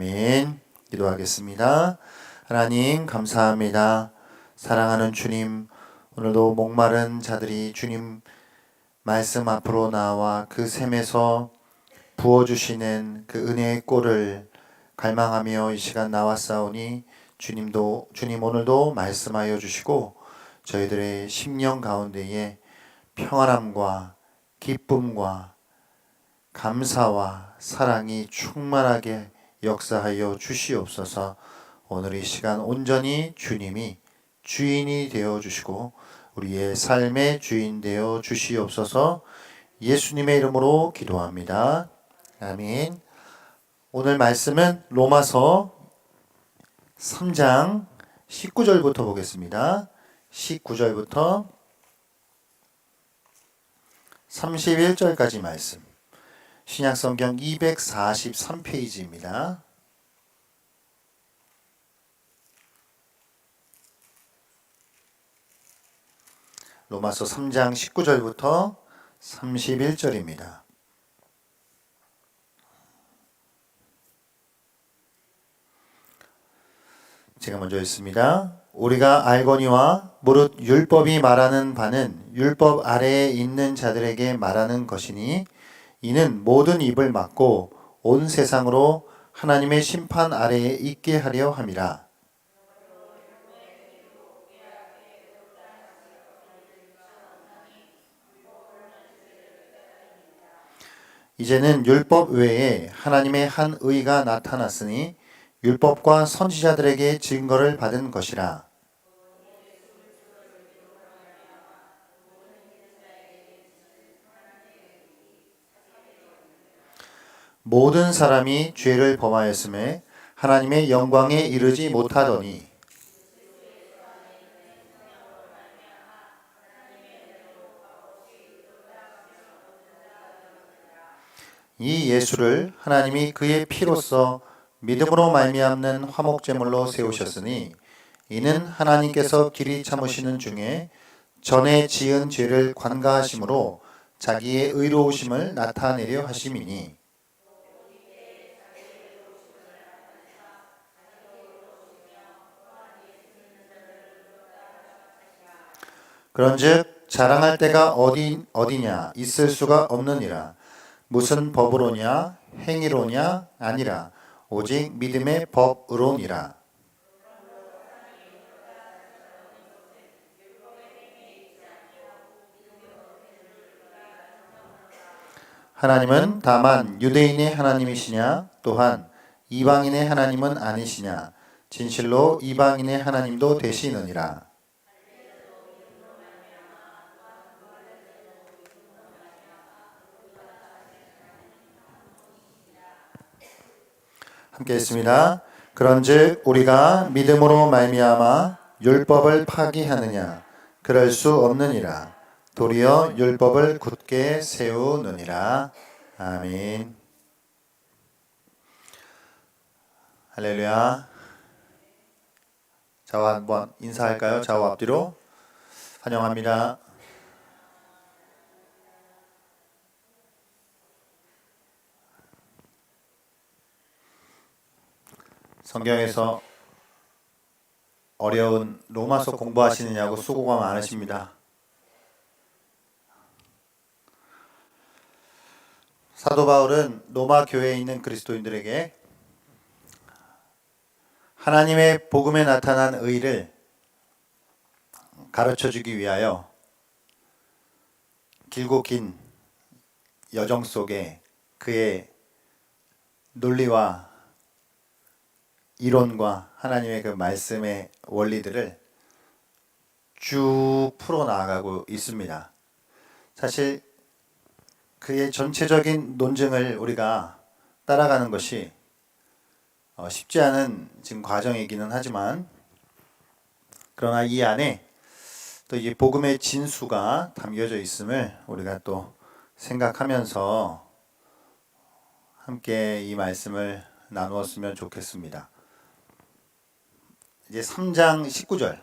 아멘. 기도하겠습니다. 하나님 감사합니다. 사랑하는 주님, 오늘도 목마른 자들이 주님 말씀 앞으로 나와 그 샘에서 부어주시는 그 은혜의 꼴을 갈망하며 이 시간 나왔사오니 주님 오늘도 말씀하여 주시고 저희들의 심령 가운데에 평안함과 기쁨과 감사와 사랑이 충만하게 역사하여 주시옵소서. 오늘 이 시간 온전히 주님이 주인이 되어 주시고 우리의 삶의 주인 되어 주시옵소서. 예수님의 이름으로 기도합니다. 아멘. 오늘 말씀은 로마서 3장 19절부터 보겠습니다. 19절부터 31절까지 말씀. 신약성경 243페이지입니다. 로마서 3장 19절부터 31절입니다. 제가 먼저 읽습니다. 우리가 알거니와 무릇 율법이 말하는 바는 율법 아래에 있는 자들에게 말하는 것이니 이는 모든 입을 막고 온 세상으로 하나님의 심판 아래에 있게 하려 함이라. 이제는 율법 외에 하나님의 한 의가 나타났으니 율법과 선지자들에게 증거를 받은 것이라. 모든 사람이 죄를 범하였음에 하나님의 영광에 이르지 못하더니 이 예수를 하나님이 그의 피로써 믿음으로 말미암는 화목제물로 세우셨으니 이는 하나님께서 길이 참으시는 중에 전에 지은 죄를 관가하심으로 자기의 의로우심을 나타내려 하심이니 그런즉 자랑할 때가 어디냐 있을 수가 없느니라. 무슨 법으로냐 행위로냐 아니라 오직 믿음의 법으로니라. 하나님은 다만 유대인의 하나님이시냐 또한 이방인의 하나님은 아니시냐 진실로 이방인의 하나님도 되시느니라. 함께 했습니다. 그런즉 우리가 믿음으로 말미암아 율법을 파기하느냐 그럴 수 없느니라. 도리어 율법을 굳게 세우느니라. 아멘. 할렐루야. 좌우 한번 인사할까요? 좌우 앞뒤로. 환영합니다. 성경에서 어려운 로마서 공부하시느냐고 수고가 많으십니다. 사도 바울은 로마 교회에 있는 그리스도인들에게 하나님의 복음에 나타난 의를 가르쳐주기 위하여 길고 긴 여정 속에 그의 논리와 이론과 하나님의 그 말씀의 원리들을 쭉 풀어나가고 있습니다. 사실 그의 전체적인 논증을 우리가 따라가는 것이 쉽지 않은 지금 과정이기는 하지만 그러나 이 안에 또 이 복음의 진수가 담겨져 있음을 우리가 또 생각하면서 함께 이 말씀을 나누었으면 좋겠습니다. 이제 3장 19절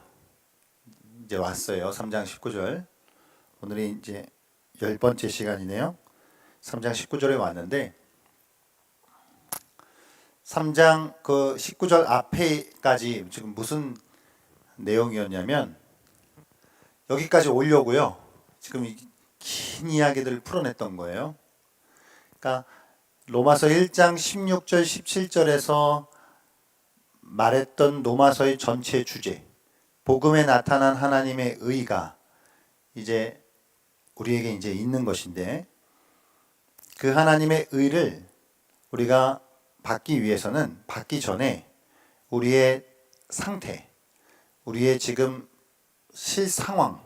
이제 왔어요. 3장 19절 오늘이 이제 10번째 시간이네요. 3장 19절에 왔는데 3장 그 19절 앞에까지 지금 무슨 내용이었냐면 여기까지 오려고요. 지금 긴 이야기들을 풀어냈던 거예요. 그러니까 로마서 1장 16절 17절에서 말했던 로마서의 전체 주제, 복음에 나타난 하나님의 의가 이제 우리에게 이제 있는 것인데, 그 하나님의 의를 우리가 받기 위해서는, 받기 전에 우리의 상태, 우리의 지금 실상황,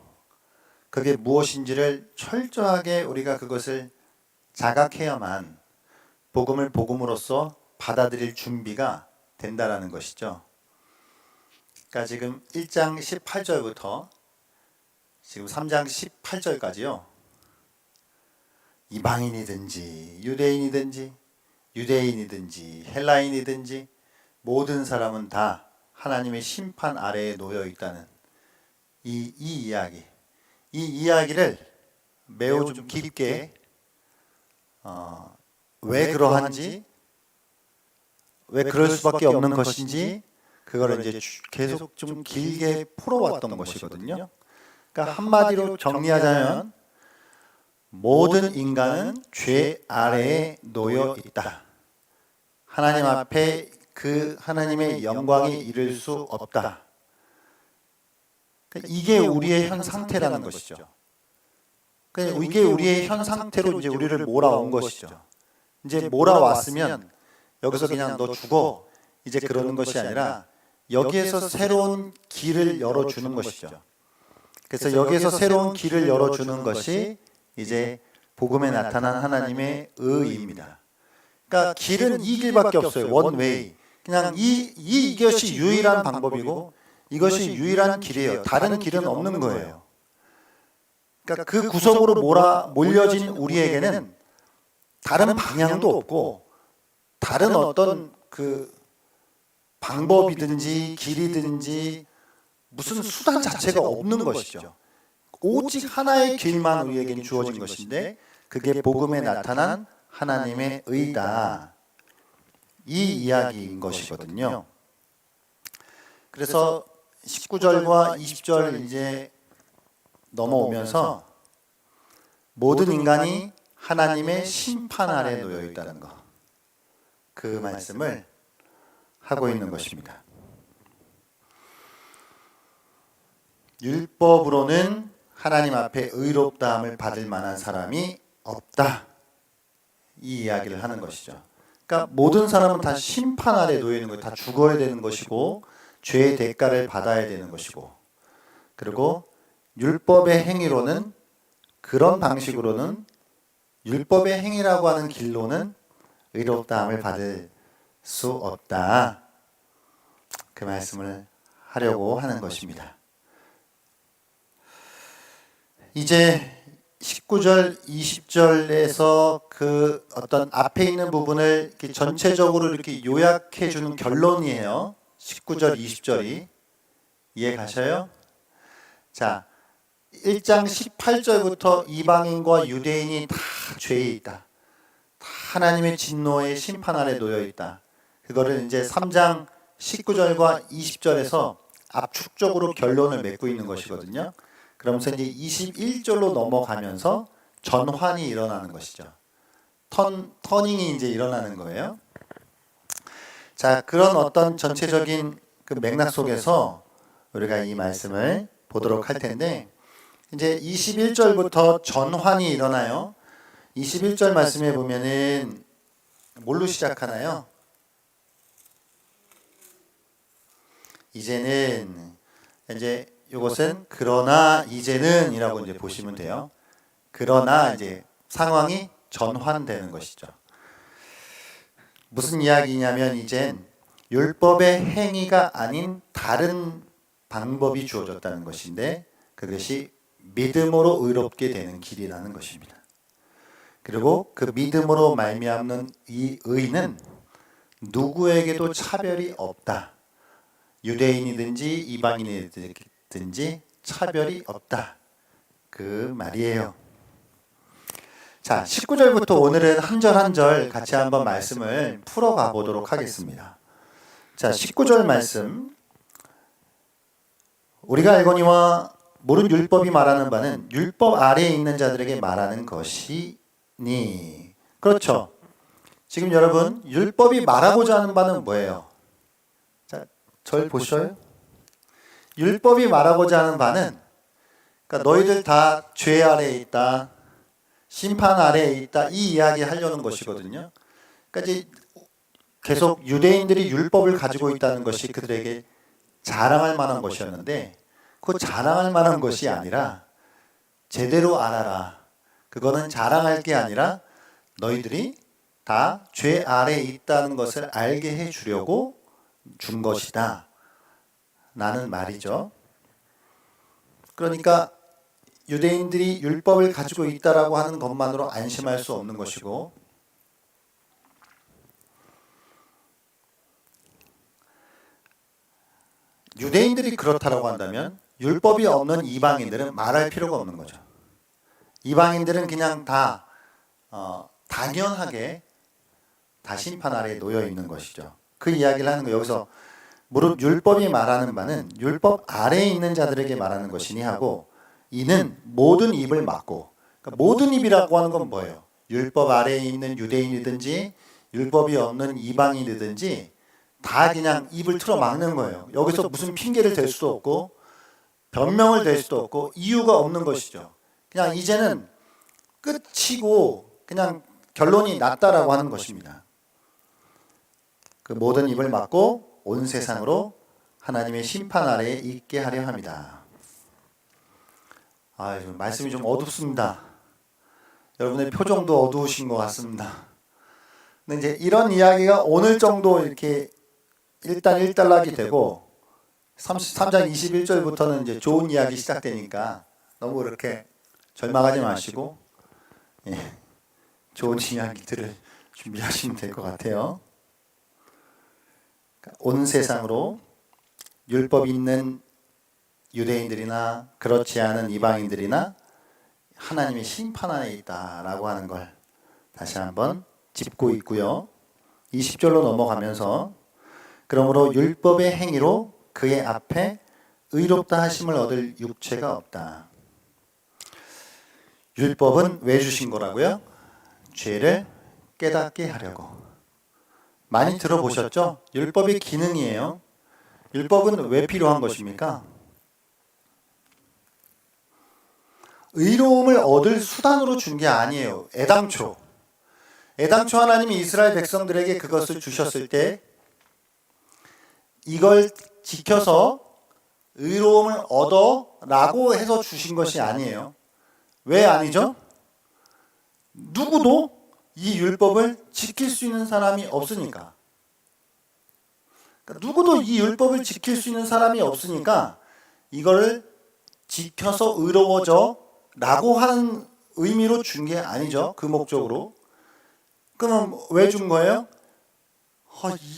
그게 무엇인지를 철저하게 우리가 그것을 자각해야만 복음을 복음으로써 받아들일 준비가 된다라는 것이죠. 그러니까 지금 1장 18절부터 지금 3장 18절까지요. 이방인이든지 유대인이든지 헬라인이든지 모든 사람은 다 하나님의 심판 아래에 놓여 있다는 이 이야기를 매우 좀 깊게 왜 그러한지, 왜 그럴 수밖에 없는 것인지, 그거를 이제 계속 좀 길게 풀어왔던 것이거든요. 그러니까 한마디로 정리하자면 모든 인간은 죄 아래에 놓여 있다. 하나님 앞에 그 하나님의 영광이 이를 수 없다. 그러니까 이게 우리의 현 상태라는 것이죠. 그러니까 이게 우리의 현 상태로 이제 우리를 몰아온 것이죠. 이제 몰아왔으면 여기서 그냥 너 죽어 이제 그러는 것이 아니라 여기에서 새로운 길을 열어주는 것이죠. 그래서 여기에서 새로운 길을 열어주는 것이 이제 복음에 나타난 하나님의 의입니다. 그러니까 길은 이 길밖에 없어요. 원웨이. 그냥 이것이 유일한 방법이고 이것이 유일한 길이에요. 다른 길은 없는 거예요. 그러니까 그 구석으로 몰려진 우리에게는 다른 방향도 없고 다른 어떤 그 방법이든지 길이든지 무슨 수단 자체가 없는 것이죠. 오직 하나의 길만 우리에게는 주어진 것인데 그게 복음에 나타난 하나님의 의다. 이 이야기인 것이거든요. 그래서 19절과 20절 이제 넘어오면서 모든 인간이 하나님의 심판 아래 놓여 있다는 것, 그 말씀을 하고 있는 것입니다. 율법으로는 하나님 앞에 의롭다함을 받을 만한 사람이 없다. 이 이야기를 하는 것이죠. 그러니까 모든 사람은 다 심판 아래 놓여 있는 거예요. 다 죽어야 되는 것이고 죄의 대가를 받아야 되는 것이고, 그리고 율법의 행위로는, 그런 방식으로는, 율법의 행위라고 하는 길로는 의롭다함을 받을 수 없다. 그 말씀을 하려고 하는 것입니다. 이제 19절, 20절에서 그 어떤 앞에 있는 부분을 이렇게 전체적으로 이렇게 요약해 주는 결론이에요. 19절, 20절이. 이해 가셔요? 자, 1장 18절부터 이방인과 유대인이 다 죄에 있다. 다 하나님의 진노의 심판 아래 놓여 있다. 그거를 이제 3장 19절과 20절에서 압축적으로 결론을 맺고 있는 것이거든요. 그러면서 이제 21절로 넘어가면서 전환이 일어나는 것이죠. 터닝이 이제 일어나는 거예요. 자, 그런 어떤 전체적인 그 맥락 속에서 우리가 이 말씀을 보도록 할 텐데, 이제 21절부터 전환이 일어나요. 21절 말씀에 보면은 뭘로 시작하나요? 이제는, 이제 이것은 그러나 이제는 이라고 이제 보시면 돼요. 그러나 이제 상황이 전환되는 것이죠. 무슨 이야기냐면 이젠 율법의 행위가 아닌 다른 방법이 주어졌다는 것인데 그것이 믿음으로 의롭게 되는 길이라는 것입니다. 그리고 그 믿음으로 말미암는 이 의는 누구에게도 차별이 없다. 유대인이든지 이방인이든지 차별이 없다. 그 말이에요. 자, 19절부터 오늘은 한 절 한 절 같이 한번 말씀을 풀어가 보도록 하겠습니다. 자, 19절 말씀. 우리가 알거니와 모든 율법이 말하는 바는 율법 아래에 있는 자들에게 말하는 것이니. 그렇죠. 지금 여러분, 율법이 말하고자 하는 바는 뭐예요? 자, 절 보셔요. 율법이 말하고자 하는 바는, 그러니까 너희들 다 죄 아래에 있다, 심판 아래에 있다, 이 이야기 하려는 것이거든요. 그러니까 이제 계속 유대인들이 율법을 가지고 있다는 것이 그들에게 자랑할 만한 것이었는데, 그 자랑할 만한 것이 아니라 제대로 알아라. 그거는 자랑할 게 아니라 너희들이 다 죄 아래에 있다는 것을 알게 해주려고 준 것이다 라는 말이죠. 그러니까 유대인들이 율법을 가지고 있다라고 하는 것만으로 안심할 수 없는 것이고, 유대인들이 그렇다라고 한다면 율법이 없는 이방인들은 말할 필요가 없는 거죠. 이방인들은 그냥 다 당연하게 다 심판 아래에 놓여 있는 것이죠. 그 이야기를 하는 거. 여기서 무릇 율법이 말하는 바는 율법 아래에 있는 자들에게 말하는 것이니 하고, 이는 모든 입을 막고. 그러니까 모든 입이라고 하는 건 뭐예요? 율법 아래에 있는 유대인이든지 율법이 없는 이방인이든지 다 그냥 입을 틀어 막는 거예요. 여기서 무슨 핑계를 댈 수도 없고 변명을 댈 수도 없고 이유가 없는 것이죠. 그냥 이제는 끝이고 그냥 결론이 났다라고 하는 것입니다. 그 모든 입을 막고 온 세상으로 하나님의 심판 아래에 있게 하려 합니다. 말씀이 좀 어둡습니다. 여러분의 표정도 어두우신 것 같습니다. 근데 이제 이런 이야기가 오늘 정도 이렇게 일단락이 되고 33장 21절부터는 이제 좋은 이야기 시작되니까 너무 그렇게 절망하지 마시고 좋은 이야기들을 준비하시면 될 것 같아요. 온 세상으로 율법 있는 유대인들이나 그렇지 않은 이방인들이나 하나님의 심판 안에 있다라고 하는 걸 다시 한번 짚고 있고요. 20절로 넘어가면서 그러므로 율법의 행위로 그의 앞에 의롭다 하심을 얻을 육체가 없다. 율법은 왜 주신 거라고요? 죄를 깨닫게 하려고. 많이 들어보셨죠? 율법의 기능이에요. 율법은 왜 필요한 것입니까? 의로움을 얻을 수단으로 준 게 아니에요. 애당초 하나님이 이스라엘 백성들에게 그것을 주셨을 때 이걸 지켜서 의로움을 얻어라고 해서 주신 것이 아니에요. 왜 아니죠? 누구도 이 율법을 지킬 수 있는 사람이 없으니까. 누구도 이 율법을 지킬 수 있는 사람이 없으니까 이거를 지켜서 의로워져 라고 하는 의미로 준 게 아니죠. 그 목적으로. 그럼 왜 준 거예요?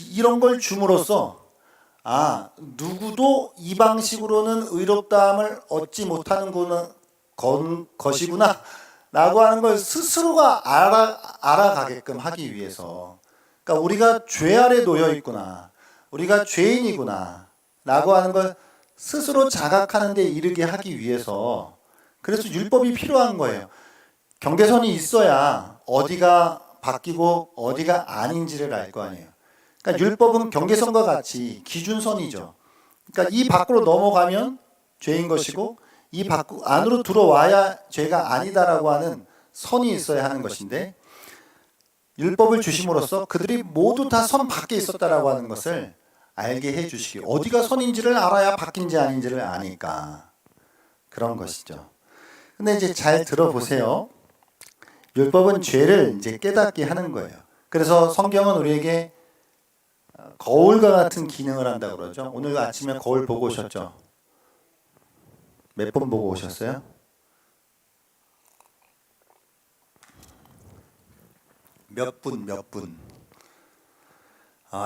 이런 걸 줌으로써 누구도 이 방식으로는 의롭다함을 얻지 못하는 것이구나 라고 하는 걸 스스로가 알아가게끔 하기 위해서. 그러니까 우리가 죄 아래 놓여 있구나, 우리가 죄인이구나 라고 하는 걸 스스로 자각하는 데 이르게 하기 위해서. 그래서 율법이 필요한 거예요. 경계선이 있어야 어디가 바뀌고 어디가 아닌지를 알 거 아니에요. 그러니까 율법은 경계선과 같이 기준선이죠. 그러니까 이 밖으로 넘어가면 죄인 것이고 이 안으로 들어와야 죄가 아니다라고 하는 선이 있어야 하는 것인데, 율법을 주심으로써 그들이 모두 다 선 밖에 있었다라고 하는 것을 알게 해주시기, 어디가 선인지를 알아야 바뀐지 아닌지를 아니까 그런 것이죠. 근데 이제 잘 들어보세요. 율법은 죄를 이제 깨닫게 하는 거예요. 그래서 성경은 우리에게 거울과 같은 기능을 한다고 그러죠. 오늘 아침에 거울 보고 오셨죠? 몇 번 보고 오셨어요? 몇 분?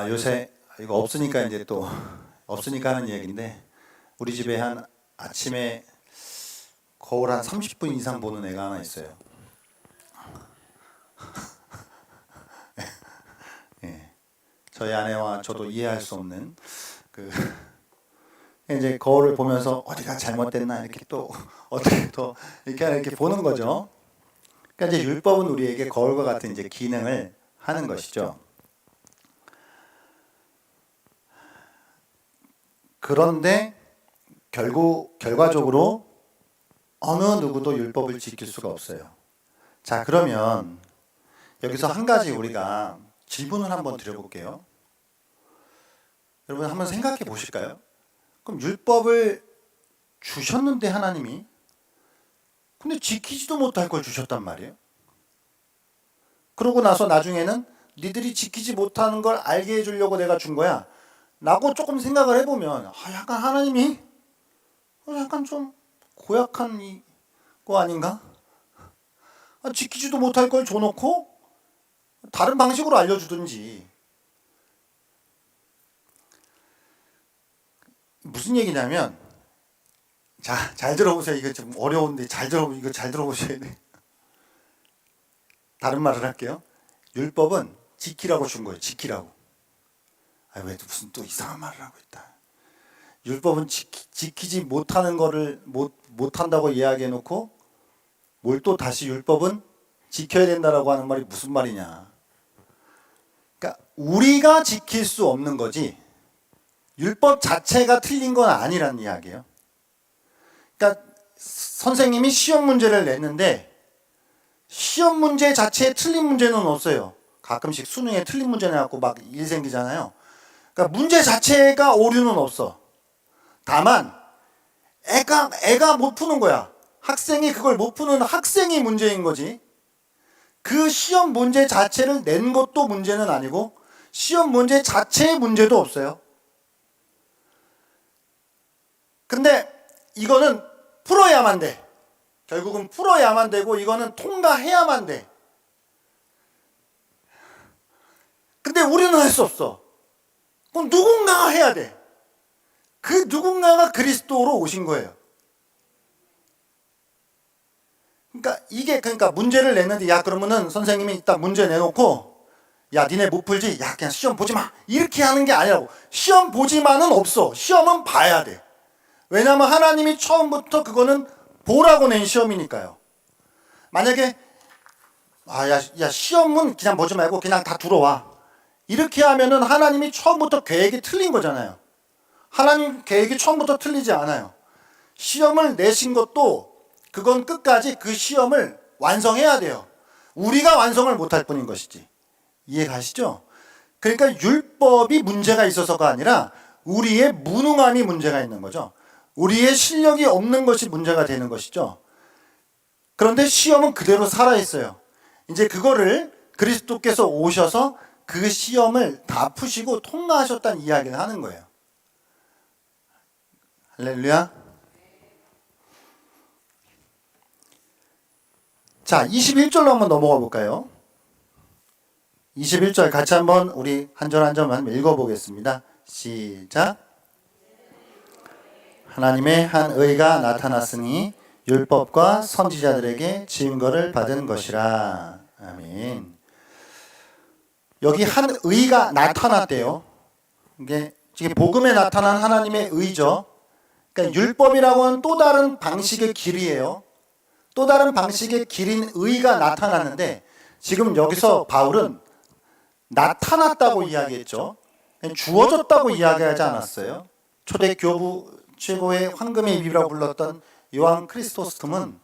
요새 이거 없으니까 이제 또 없으니까 하는 얘기인데, 우리 집에 한 아침에 거울 한 30분 이상 보는 애가 하나 있어요. 예. 저희 아내와 저도 이해할 수 없는 그 이제 거울을 보면서 어디가 잘못됐나 이렇게 또 어떻게 또 이렇게 보는 거죠. 그러니까 이제 율법은 우리에게 거울과 같은 이제 기능을 하는 것이죠. 그런데 결과적으로 어느 누구도 율법을 지킬 수가 없어요. 자, 그러면 여기서 한 가지 우리가 질문을 한번 드려볼게요. 여러분 한번 생각해 보실까요? 그럼 율법을 주셨는데 하나님이 근데 지키지도 못할 걸 주셨단 말이에요. 그러고 나서 나중에는 니들이 지키지 못하는 걸 알게 해주려고 내가 준 거야 라고 조금 생각을 해보면 약간 하나님이 약간 좀 고약한 거 아닌가? 지키지도 못할 걸 줘놓고 다른 방식으로 알려주든지. 무슨 얘기냐면 자, 잘 들어보세요. 이거 좀 어려운데 이거 잘 들어보셔야 돼. 다른 말을 할게요. 율법은 지키라고 준 거예요. 지키라고. 왜 무슨 또 이상한 말을 하고 있다. 율법은 지키지 못하는 거를 못한다고 이야기해 놓고 뭘 또 다시 율법은 지켜야 된다라고 하는 말이 무슨 말이냐. 그러니까 우리가 지킬 수 없는 거지 율법 자체가 틀린 건 아니라는 이야기예요. 그러니까 선생님이 시험 문제를 냈는데 시험 문제 자체에 틀린 문제는 없어요. 가끔씩 수능에 틀린 문제 내갖고 막 일 생기잖아요. 그러니까 문제 자체가 오류는 없어. 다만 애가 못 푸는 거야. 학생이 그걸 못 푸는 학생이 문제인 거지. 그 시험 문제 자체를 낸 것도 문제는 아니고 시험 문제 자체의 문제도 없어요. 근데 이거는 풀어야만 돼. 결국은 풀어야만 되고 이거는 통과해야만 돼. 근데 우리는 할 수 없어. 그럼 누군가가 해야 돼. 그 누군가가 그리스도로 오신 거예요. 그러니까 문제를 냈는데 그러면은 선생님이 딱 문제 내놓고 니네 못 풀지? 그냥 시험 보지 마. 이렇게 하는 게 아니라고. 시험 보지마는 없어. 시험은 봐야 돼. 왜냐하면 하나님이 처음부터 그거는 보라고 낸 시험이니까요. 만약에 시험은 그냥 보지 말고 그냥 다 들어와. 이렇게 하면은 하나님이 처음부터 계획이 틀린 거잖아요. 하나님 계획이 처음부터 틀리지 않아요. 시험을 내신 것도 그건 끝까지 그 시험을 완성해야 돼요. 우리가 완성을 못할 뿐인 것이지. 이해 가시죠? 그러니까 율법이 문제가 있어서가 아니라 우리의 무능함이 문제가 있는 거죠. 우리의 실력이 없는 것이 문제가 되는 것이죠. 그런데 시험은 그대로 살아있어요. 이제 그거를 그리스도께서 오셔서 그 시험을 다 푸시고 통과하셨다는 이야기를 하는 거예요. 할렐루야. 자, 21절로 한번 넘어가 볼까요? 21절 같이 한번 우리 한 절 한 절만 읽어보겠습니다. 시작. 하나님의 한 의가 나타났으니 율법과 선지자들에게 증거를 받은 것이라. 아멘. 여기 한 의가 나타났대요. 이게 지금 복음에 나타난 하나님의 의죠. 그러니까 율법이라고 하는 또 다른 방식의 길이에요. 또 다른 방식의 길인 의가 나타났는데 지금 여기서 바울은 나타났다고 이야기했죠. 주어졌다고 이야기하지 않았어요. 초대 교부 최고의 황금의 입이라고 불렀던 요한 크리스토스톰은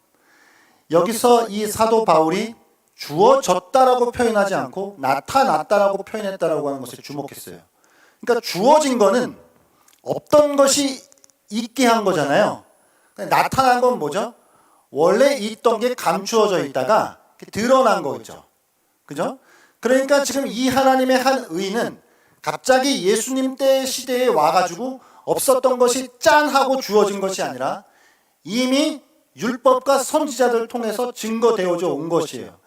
여기서 이 사도 바울이 주어졌다라고 표현하지 않고 나타났다라고 표현했다라고 하는 것에 주목했어요. 그러니까 주어진 거는 없던 것이 있게 한 거잖아요. 나타난 건 뭐죠? 원래 있던 게 감추어져 있다가 드러난 거죠. 그죠? 그러니까 지금 이 하나님의 한 의는 갑자기 예수님 때 시대에 와가지고 없었던 것이 짠 하고 주어진 것이 아니라 이미 율법과 선지자들을 통해서 증거되어져 온 것이에요.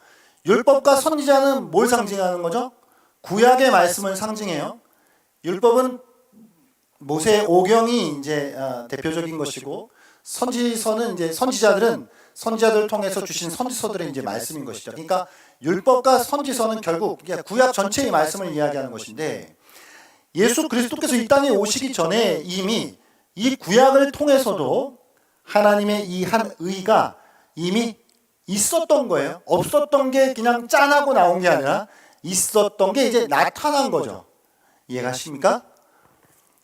율법과 선지자는 뭘 상징하는 거죠? 구약의 말씀을 상징해요. 율법은 모세 오경이 이제 대표적인 것이고 선지서는 이제 선지자들은 선지자들을 통해서 주신 선지서들의 이제 말씀인 것이죠. 그러니까 율법과 선지서는 결국 구약 전체의 말씀을 이야기하는 것인데, 예수 그리스도께서 이 땅에 오시기 전에 이미 이 구약을 통해서도 하나님의 이 한 의가 이미 있었던 거예요. 없었던 게 그냥 짠하고 나온 게 아니라 있었던 게 이제 나타난 거죠. 이해가십니까?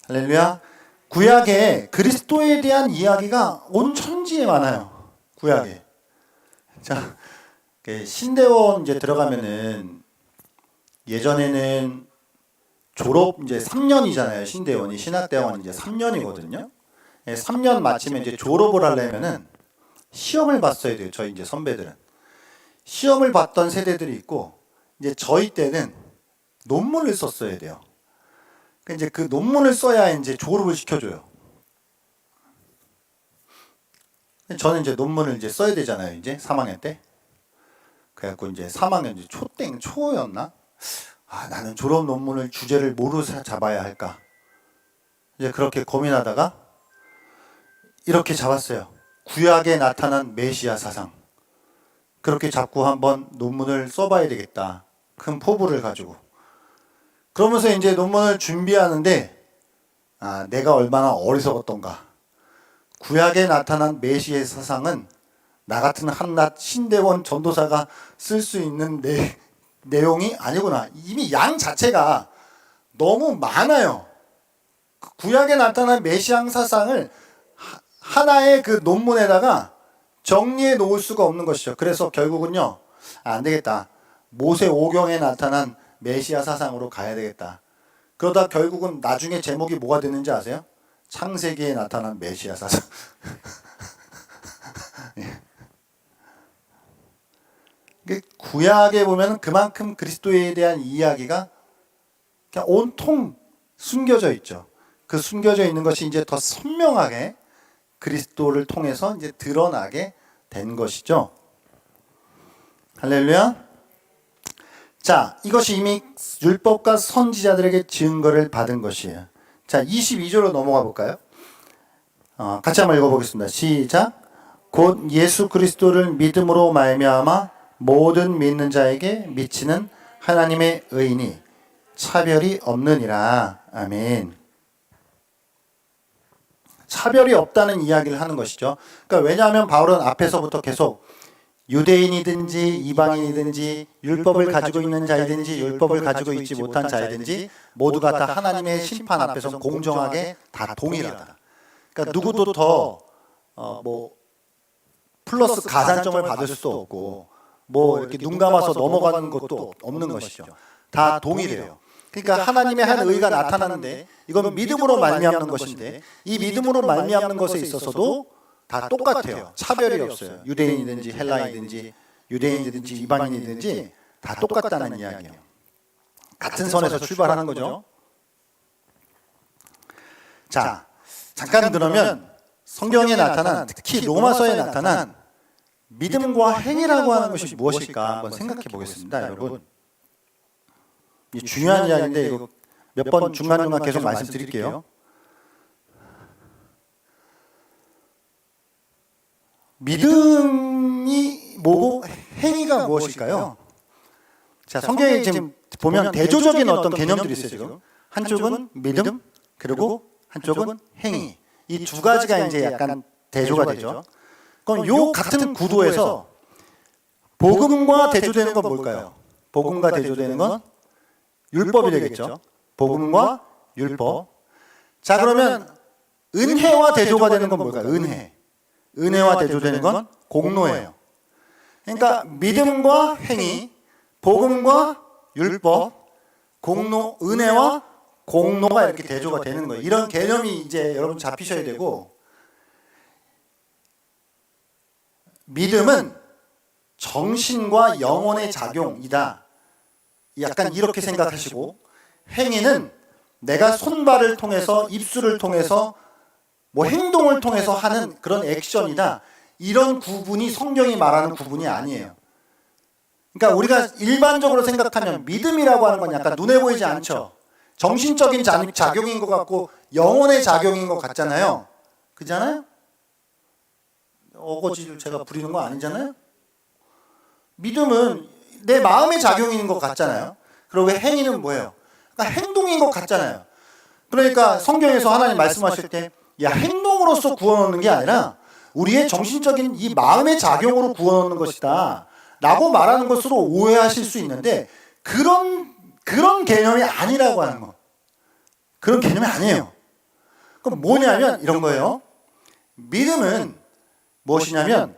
할렐루야. 구약에 그리스도에 대한 이야기가 온 천지에 많아요. 구약에. 자, 신대원 이제 들어가면은 예전에는 졸업 이제 3년이잖아요. 신대원이 신학대학원 이제 3년이거든요. 3년 마치면 이제 졸업을 하려면은 시험을 봤어야 돼요. 저희 이제 선배들은 시험을 봤던 세대들이 있고, 이제 저희 때는 논문을 썼어야 돼요. 이제 그 논문을 써야 이제 졸업을 시켜줘요. 저는 이제 논문을 이제 써야 되잖아요. 이제 3학년 때. 그래갖고 이제 3학년 이제 초였나? 나는 졸업 논문을 주제를 뭐로 잡아야 할까? 이제 그렇게 고민하다가 이렇게 잡았어요. 구약에 나타난 메시아 사상. 그렇게 잡고 한번 논문을 써봐야 되겠다. 큰 포부를 가지고. 그러면서 이제 논문을 준비하는데, 내가 얼마나 어리석었던가. 구약에 나타난 메시아의 사상은 나 같은 한낱 신대원 전도사가 쓸 수 있는 내용이 아니구나. 이미 양 자체가 너무 많아요. 구약에 나타난 메시아 사상을 하나의 그 논문에다가 정리해 놓을 수가 없는 것이죠. 그래서 결국은요, 안 되겠다. 모세 오경에 나타난 메시아 사상으로 가야 되겠다. 그러다 결국은 나중에 제목이 뭐가 되는지 아세요? 창세기에 나타난 메시아 사상. 구약에 보면 그만큼 그리스도에 대한 이야기가 그냥 온통 숨겨져 있죠. 그 숨겨져 있는 것이 이제 더 선명하게 그리스도를 통해서 이제 드러나게 된 것이죠. 할렐루야. 자, 이것이 이미 율법과 선지자들에게 증거를 받은 것이에요. 자, 22절로 넘어가 볼까요? 같이 한번 읽어보겠습니다. 시작. 곧 예수 그리스도를 믿음으로 말미암아 모든 믿는 자에게 미치는 하나님의 의인이 차별이 없느니라. 아멘. 차별이 없다는 이야기를 하는 것이죠. 그러니까 왜냐하면 바울은 앞에서부터 계속 유대인이든지 이방인이든지 율법을 가지고 있는 자이든지 율법을 가지고 있지 못한 자이든지 모두가 다 하나님의 심판 앞에서 공정하게 다 동일하다. 그러니까 누구도 더 플러스 가산점을 받을 수도 없고 이렇게 눈 감아서 넘어가는 것도 없는 것이죠. 다 동일해요. 그러니까 하나님의 한 의가 나타나는데 이거는 믿음으로 말미암는 것인데, 이 믿음으로 말미암는 것에 있어서도 다 똑같아요. 차별이 없어요. 유대인이든지 헬라인이든지 유대인이든지 이방인이든지 다 똑같다는 이야기예요. 같은 선에서 출발하는 거죠. 자, 잠깐 그러면 성경에 나타난, 특히 로마서에 나타난 믿음과 행위라고 하는 것이 무엇일까 한번 생각해 보겠습니다, 여러분. 이 중요한 이야기인데 이거 몇 번 중간중간 계속 말씀드릴게요. 믿음이 뭐고 행위가 무엇일까요? 자, 성경에 지금 보면 대조적인 어떤 개념들이 있어요. 지금 한쪽은 믿음, 그리고 한쪽은 행위. 이 두 가지가 이제 약간 대조가 되죠. 그럼 요 같은 구도에서 복음과 대조되는 건 뭘까요? 복음과 대조되는 건 율법이 되겠죠. 복음과 율법. 자, 그러면 은혜와 대조가 되는 건 뭘까요? 은혜와 대조되는 건 공로예요. 그러니까 믿음과 행위, 복음과 율법, 공로, 은혜와 공로가 이렇게 대조가 되는 거예요. 이런 개념이 이제 여러분 잡히셔야 되고, 믿음은 정신과 영혼의 작용이다. 약간 이렇게 생각하시고, 행위는 내가 손발을 통해서, 입술을 통해서, 행동을 통해서 하는 그런 액션이다. 이런 구분이 성경이 말하는 구분이 아니에요. 그러니까 우리가 일반적으로 생각하면 믿음이라고 하는 건 약간 눈에 보이지 않죠. 정신적인 작용인 것 같고 영혼의 작용인 것 같잖아요. 그잖아요? 어거지를 제가 부리는 거 아니잖아요. 믿음은 내 마음의 작용인 것 같잖아요. 그리고 행위는 뭐예요? 그러니까 행동인 것 같잖아요. 그러니까 성경에서 하나님 말씀하실 때 야, 행동으로서 구원 얻는 게 아니라 우리의 정신적인 이 마음의 작용으로 구원 얻는 것이다 라고 말하는 것으로 오해하실 수 있는데 그런 개념이 아니라고 하는 거. 그런 개념이 아니에요. 그럼 뭐냐면 이런 거예요. 믿음은 무엇이냐면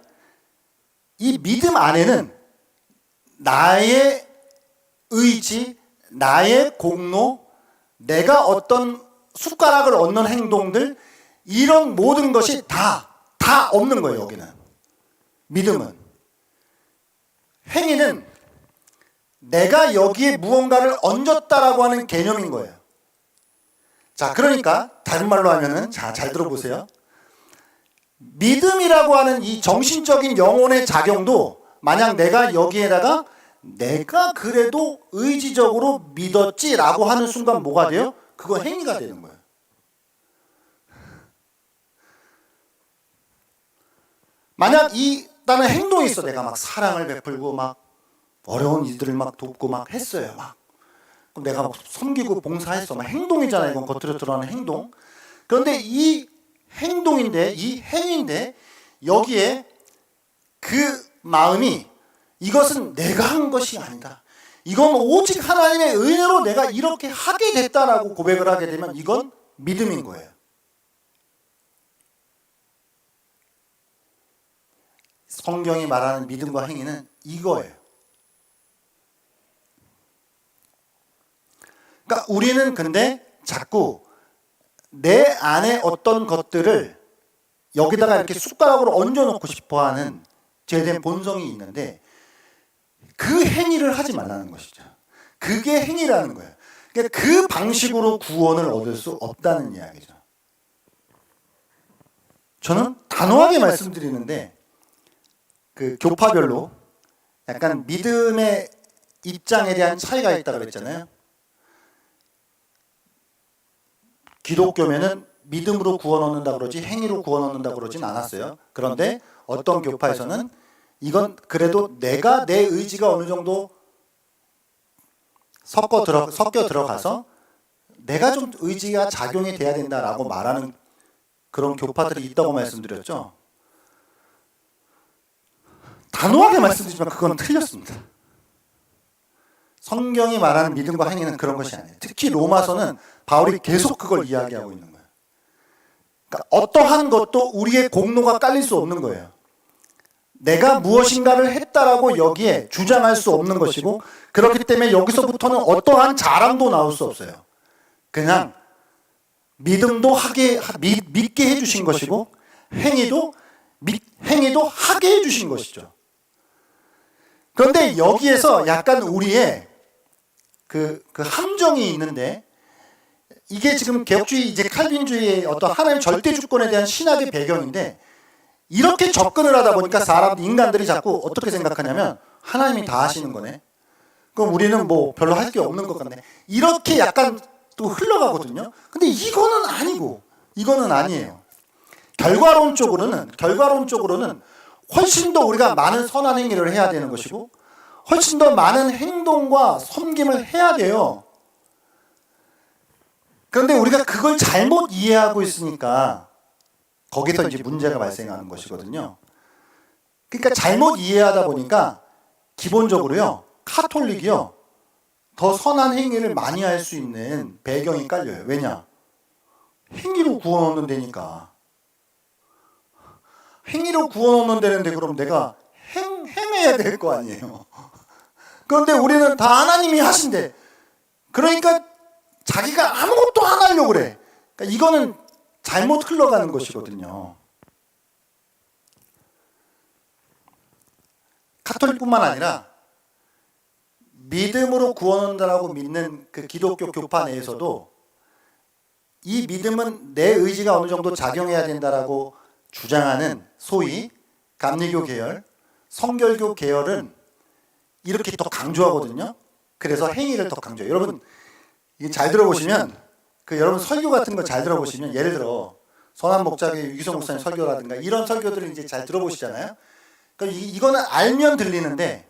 이 믿음 안에는 나의 의지, 나의 공로, 내가 어떤 숟가락을 얻는 행동들 이런 모든 것이 다 없는 거예요. 여기는 믿음은. 행위는 내가 여기에 무언가를 얹었다라고 하는 개념인 거예요. 자, 그러니까 다른 말로 하면은 자, 잘 들어보세요. 믿음이라고 하는 이 정신적인 영혼의 작용도 만약 내가 여기에다가 내가 그래도 의지적으로 믿었지라고 하는 순간 뭐가 돼요? 그건 행위가 되는 거예요. 만약 나는 행동이 있어. 내가 막 사랑을 베풀고 막 어려운 이들을 막 돕고 막 했어요. 막. 그럼 내가 막 섬기고 봉사했어. 막 행동이잖아요. 이건 겉으로 드러나는 행동. 그런데 이 행동인데, 이 행위인데 여기에 그 마음이 이것은 내가 한 것이 아니다. 이건 오직 하나님의 은혜로 내가 이렇게 하게 됐다라고 고백을 하게 되면 이건 믿음인 거예요. 성경이 말하는 믿음과 행위는 이거예요. 그러니까 우리는 근데 자꾸 내 안에 어떤 것들을 여기다가 이렇게 숟가락으로 얹어놓고 싶어하는 죄된 본성이 있는데 그 행위를 하지 말라는 것이죠. 그게 행위라는 거예요. 그러니까 그 방식으로 구원을 얻을 수 없다는 이야기죠. 저는 단호하게 말씀드리는데 그 교파별로 약간 믿음의 입장에 대한 차이가 있다고 그랬잖아요. 기독교면은 믿음으로 구원 얻는다 그러지 행위로 구원 얻는다 그러진 않았어요. 그런데 어떤 교파에서는 이건 그래도 내가 내 의지가 어느 정도 섞여 들어가서 내가 좀 의지가 작용이 돼야 된다라고 말하는 그런 교파들이 있다고 말씀드렸죠. 단호하게 말씀드리지만 그건 틀렸습니다. 성경이 말하는 믿음과 행위는 그런 것이 아니에요. 특히 로마서는 바울이 계속 그걸 이야기하고 있는 거예요. 그러니까 어떠한 것도 우리의 공로가 깔릴 수 없는 거예요. 내가 무엇인가를 했다라고 여기에 주장할 수 없는 것이고 그렇기 때문에 여기서부터는 어떠한 자랑도 나올 수 없어요. 그냥 믿음도 믿게 해주신 것이고 행위도 하게 해주신 것이죠. 그런데 여기에서 약간 우리의 그 함정이 있는데 이게 지금 개혁주의 이제 칼빈주의의 어떤 하나님 절대 주권에 대한 신학의 배경인데 이렇게 접근을 하다 보니까 인간들이 자꾸 어떻게 생각하냐면 하나님이 다 하시는 거네. 그럼 우리는 뭐 별로 할 게 없는 것 같네. 이렇게 약간 또 흘러가거든요. 근데 이거는 아니고 이거는 아니에요. 결과론적으로는 훨씬 더 우리가 많은 선한 행위를 해야 되는 것이고 훨씬 더 많은 행동과 섬김을 해야 돼요. 그런데 우리가 그걸 잘못 이해하고 있으니까 거기서 이제 문제가 발생하는 것이거든요. 그러니까 잘못 이해하다 보니까 기본적으로요, 카톨릭이요, 더 선한 행위를 많이 할 수 있는 배경이 깔려요. 왜냐? 행위로 구원 얻는 데니까. 행위로 구원 얻는 데는데 그럼 내가 행해야 될 거 아니에요. 그런데 우리는 다 하나님이 하신대. 그러니까 자기가 아무것도 안 하려고 그래. 그러니까 이거는 잘못 흘러가는 것이거든요. 카톨릭뿐만 아니라 믿음으로 구원 얻는다라고 믿는 그 기독교 교파 내에서도 이 믿음은 내 의지가 어느 정도 작용해야 된다라고 주장하는 소위 감리교 계열, 성결교 계열은 이렇게 더 강조하거든요. 그래서 행위를 더 강조해요. 여러분 이게 잘 들어보시면 여러분 설교 같은 거 잘 들어보시면 예를 들어 선한 목자의 유기성 목사님 설교라든가 이런 설교들을 이제 잘 들어보시잖아요. 그러니까 이거는 알면 들리는데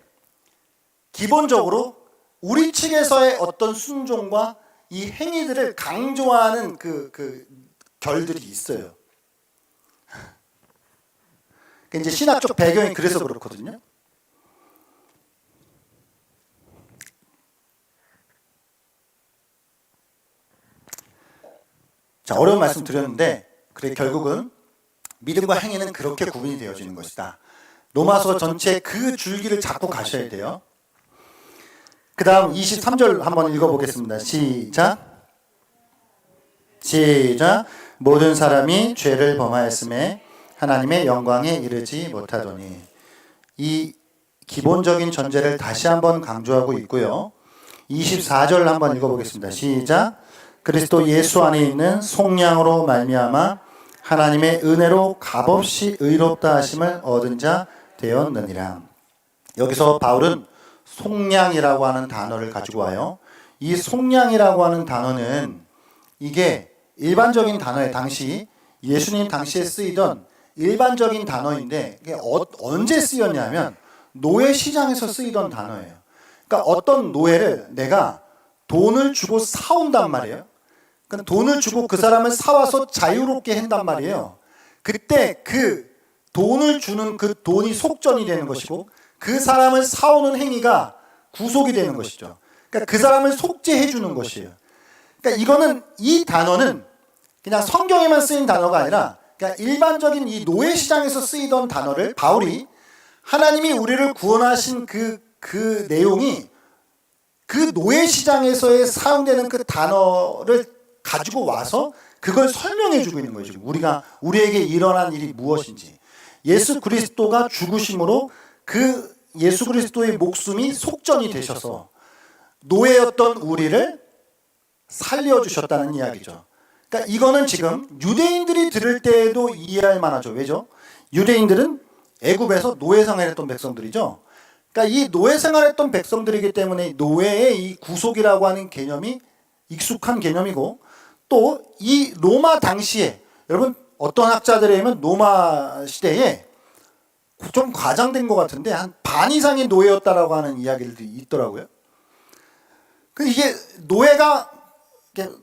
기본적으로 우리 측에서의 어떤 순종과 이 행위들을 강조하는 그 결들이 있어요. 이제 신학적 배경이 그래서 그렇거든요. 자, 어려운 말씀 드렸는데 그래 결국은 믿음과 행위는 그렇게 구분이 되어지는 것이다. 로마서 전체 그 줄기를 잡고 가셔야 돼요. 그 다음 23절 한번 읽어보겠습니다. 시작. 모든 사람이 죄를 범하였음에 하나님의 영광에 이르지 못하더니. 이 기본적인 전제를 다시 한번 강조하고 있고요. 24절 한번 읽어보겠습니다. 시작. 그리스도 예수 안에 있는 속량으로 말미암아 하나님의 은혜로 값없이 의롭다 하심을 얻은 자 되었느니라. 여기서 바울은 속량이라고 하는 단어를 가지고 와요. 이 속량이라고 하는 단어는 이게 일반적인 단어에 당시 예수님 당시에 쓰이던 일반적인 단어인데 이게 언제 쓰였냐면 노예 시장에서 쓰이던 단어예요. 그러니까 어떤 노예를 내가 돈을 주고 사온단 말이에요. 그러니까 돈을 주고 그 사람을 사와서 자유롭게 한단 말이에요. 그때 그 돈을 주는 그 돈이 속전이 되는 것이고 그 사람을 사오는 행위가 구속이 되는 것이죠. 그러니까 그 사람을 속죄해 주는 것이에요. 그러니까 이거는 이 단어는 그냥 성경에만 쓰인 단어가 아니라 그냥 일반적인 이 노예 시장에서 쓰이던 단어를 바울이 하나님이 우리를 구원하신 그 내용이 그 노예 시장에서의 사용되는 그 단어를 가지고 와서 그걸 설명해 주고 있는 거죠. 우리에게 일어난 일이 무엇인지. 예수 그리스도가 죽으심으로 그 예수 그리스도의 목숨이 속전이 되셔서 노예였던 우리를 살려주셨다는 이야기죠. 그러니까 이거는 지금 유대인들이 들을 때에도 이해할 만하죠. 왜죠? 유대인들은 애굽에서 노예 생활했던 백성들이죠. 그러니까 이 노예 생활했던 백성들이기 때문에 노예의 이 구속이라고 하는 개념이 익숙한 개념이고 또 이 로마 당시에 여러분 어떤 학자들에 의하면 로마 시대에 좀 과장된 것 같은데 한 반 이상이 노예였다라고 하는 이야기들이 있더라고요. 이게 노예가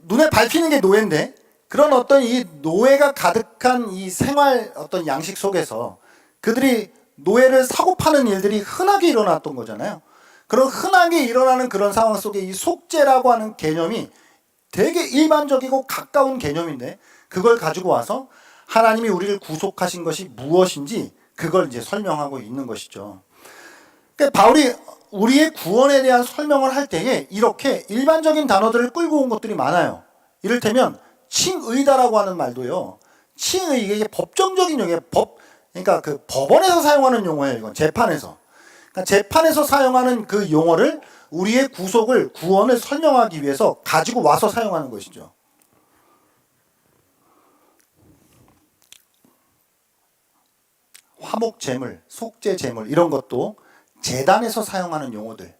눈에 밟히는 게 노예인데 그런 어떤 이 노예가 가득한 이 생활 어떤 양식 속에서 그들이 노예를 사고 파는 일들이 흔하게 일어났던 거잖아요. 그런 흔하게 일어나는 그런 상황 속에 이 속죄라고 하는 개념이 되게 일반적이고 가까운 개념인데 그걸 가지고 와서 하나님이 우리를 구속하신 것이 무엇인지 그걸 이제 설명하고 있는 것이죠. 그러니까 바울이 우리의 구원에 대한 설명을 할 때에 이렇게 일반적인 단어들을 끌고 온 것들이 많아요. 이를테면 칭의다라고 하는 말도요. 칭의 이게 법정적인 용어예요. 그러니까 그 법원에서 사용하는 용어예요. 이건 재판에서. 그러니까 재판에서 사용하는 그 용어를 우리의 구원을 설명하기 위해서 가지고 와서 사용하는 것이죠. 화목제물, 속죄제물 이런 것도 제단에서 사용하는 용어들,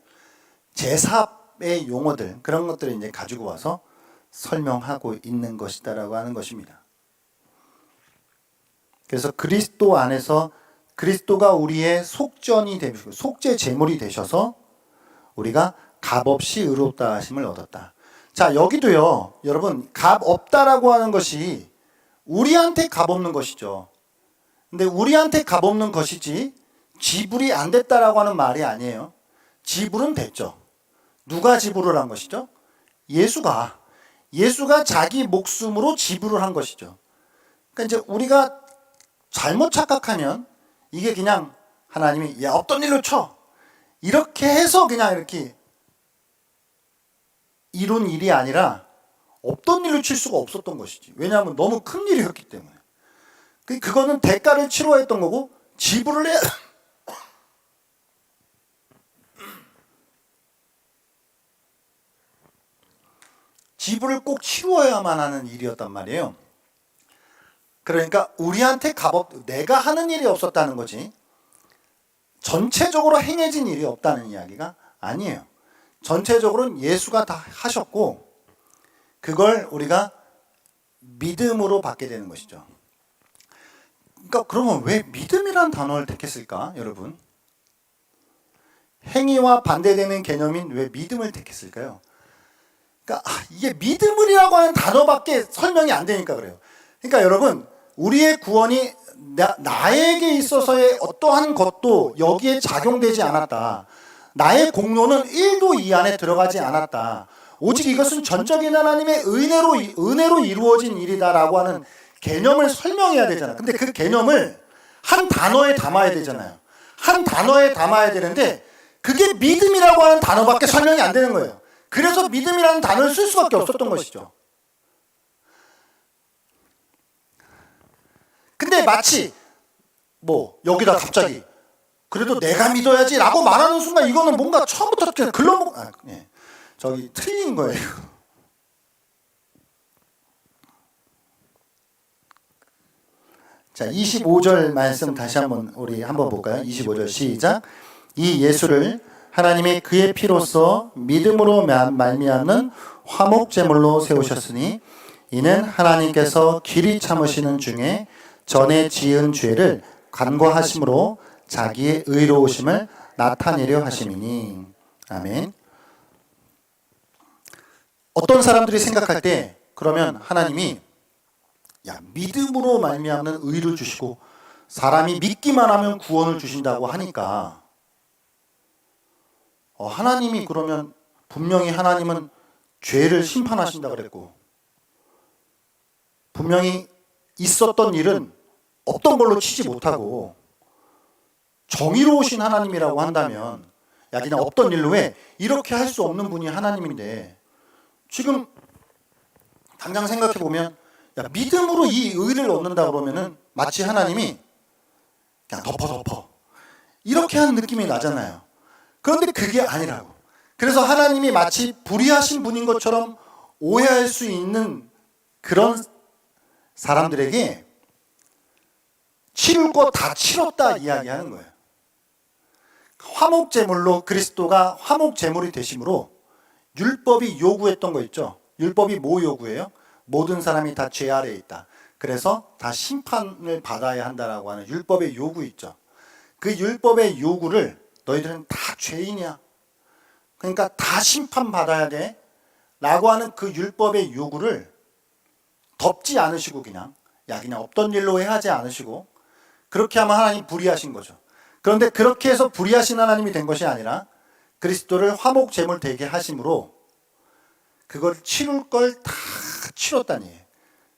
제사의 용어들 그런 것들을 이제 가지고 와서 설명하고 있는 것이다라고 하는 것입니다. 그래서 그리스도 안에서 그리스도가 우리의 속전이 되시고 속죄제물이 되셔서 우리가 값없이 의롭다 하심을 얻었다. 자, 여기도요. 여러분, 값 없다라고 하는 것이 우리한테 값 없는 것이죠. 근데 우리한테 값 없는 것이지 지불이 안 됐다라고 하는 말이 아니에요. 지불은 됐죠. 누가 지불을 한 것이죠? 예수가 자기 목숨으로 지불을 한 것이죠. 그러니까 이제 우리가 잘못 착각하면 이게 그냥 하나님이 야 없던 일로 쳐 이렇게 해서 그냥 이렇게 이룬 일이 아니라 없던 일로 칠 수가 없었던 것이지. 왜냐하면 너무 큰 일이었기 때문에. 그거는 대가를 치러야 했던 거고 지불을 해야 지불을 꼭 치루어야만 하는 일이었단 말이에요. 그러니까 우리한테 내가 하는 일이 없었다는 거지 전체적으로 행해진 일이 없다는 이야기가 아니에요. 전체적으로는 예수가 다 하셨고 그걸 우리가 믿음으로 받게 되는 것이죠. 그러니까 그러면 왜 믿음이라는 단어를 택했을까, 여러분? 행위와 반대되는 개념인 왜 믿음을 택했을까요? 그러니까 이게 믿음이라고 하는 단어밖에 설명이 안 되니까 그래요. 그러니까 여러분, 우리의 구원이 나에게 있어서의 어떠한 것도 여기에 작용되지 않았다. 나의 공로는 1도 이 안에 들어가지 않았다. 오직 이것은 전적인 하나님의 은혜로 이루어진 일이다라고 하는 개념을 설명해야 되잖아요. 근데 그 개념을 한 단어에 담아야 되잖아요. 한 단어에 담아야 되는데 그게 믿음이라고 하는 단어밖에 설명이 안 되는 거예요. 그래서 믿음이라는 단어를 쓸 수밖에 없었던 것이죠. 근데 마치 여기다 갑자기 그래도 내가 믿어야지 라고 말하는 순간 이거는 뭔가 처음부터 그냥 틀린 거예요. 자, 25절 말씀 다시 우리 한번 볼까요? 25절 시작. 이 예수를 하나님이 그의 피로써 믿음으로 말미암는 화목제물로 세우셨으니 이는 하나님께서 길이 참으시는 중에 전에 지은 죄를 간과하심으로 자기의 의로우심을 나타내려 하심이니. 아멘. 어떤 사람들이 생각할 때 그러면 하나님이 믿음으로 말미암는 의를 주시고 사람이 믿기만 하면 구원을 주신다고 하니까 하나님이 그러면 분명히 하나님은 죄를 심판하신다 그랬고 분명히 있었던 일은 없던 걸로 치지 못하고 정의로우신 하나님이라고 한다면 그냥 없던 일로 왜 이렇게 할 수 없는 분이 하나님인데 지금 당장 생각해보면 믿음으로 이 의를 얻는다 그러면은 마치 하나님이 그냥 덮어 이렇게 하는 느낌이 나잖아요. 그런데 그게 아니라고. 그래서 하나님이 마치 불의하신 분인 것처럼 오해할 수 있는 그런 사람들에게 치를 거 다 치렀다 이야기하는 거예요. 화목제물로 그리스도가 화목제물이 되심으로 율법이 요구했던 거 있죠. 율법이 뭐 요구해요? 모든 사람이 다 죄 아래에 있다. 그래서 다 심판을 받아야 한다라고 하는 율법의 요구 있죠. 그 율법의 요구를 너희들은 다 죄인이야. 그러니까 다 심판받아야 돼. 라고 하는 그 율법의 요구를 덮지 않으시고 그냥 없던 일로 해하지 않으시고 그렇게 하면 하나님 불의하신 거죠. 그런데 그렇게 해서 불의하신 하나님이 된 것이 아니라 그리스도를 화목제물 되게 하심으로 그걸 치룰 걸 다 치렀다니.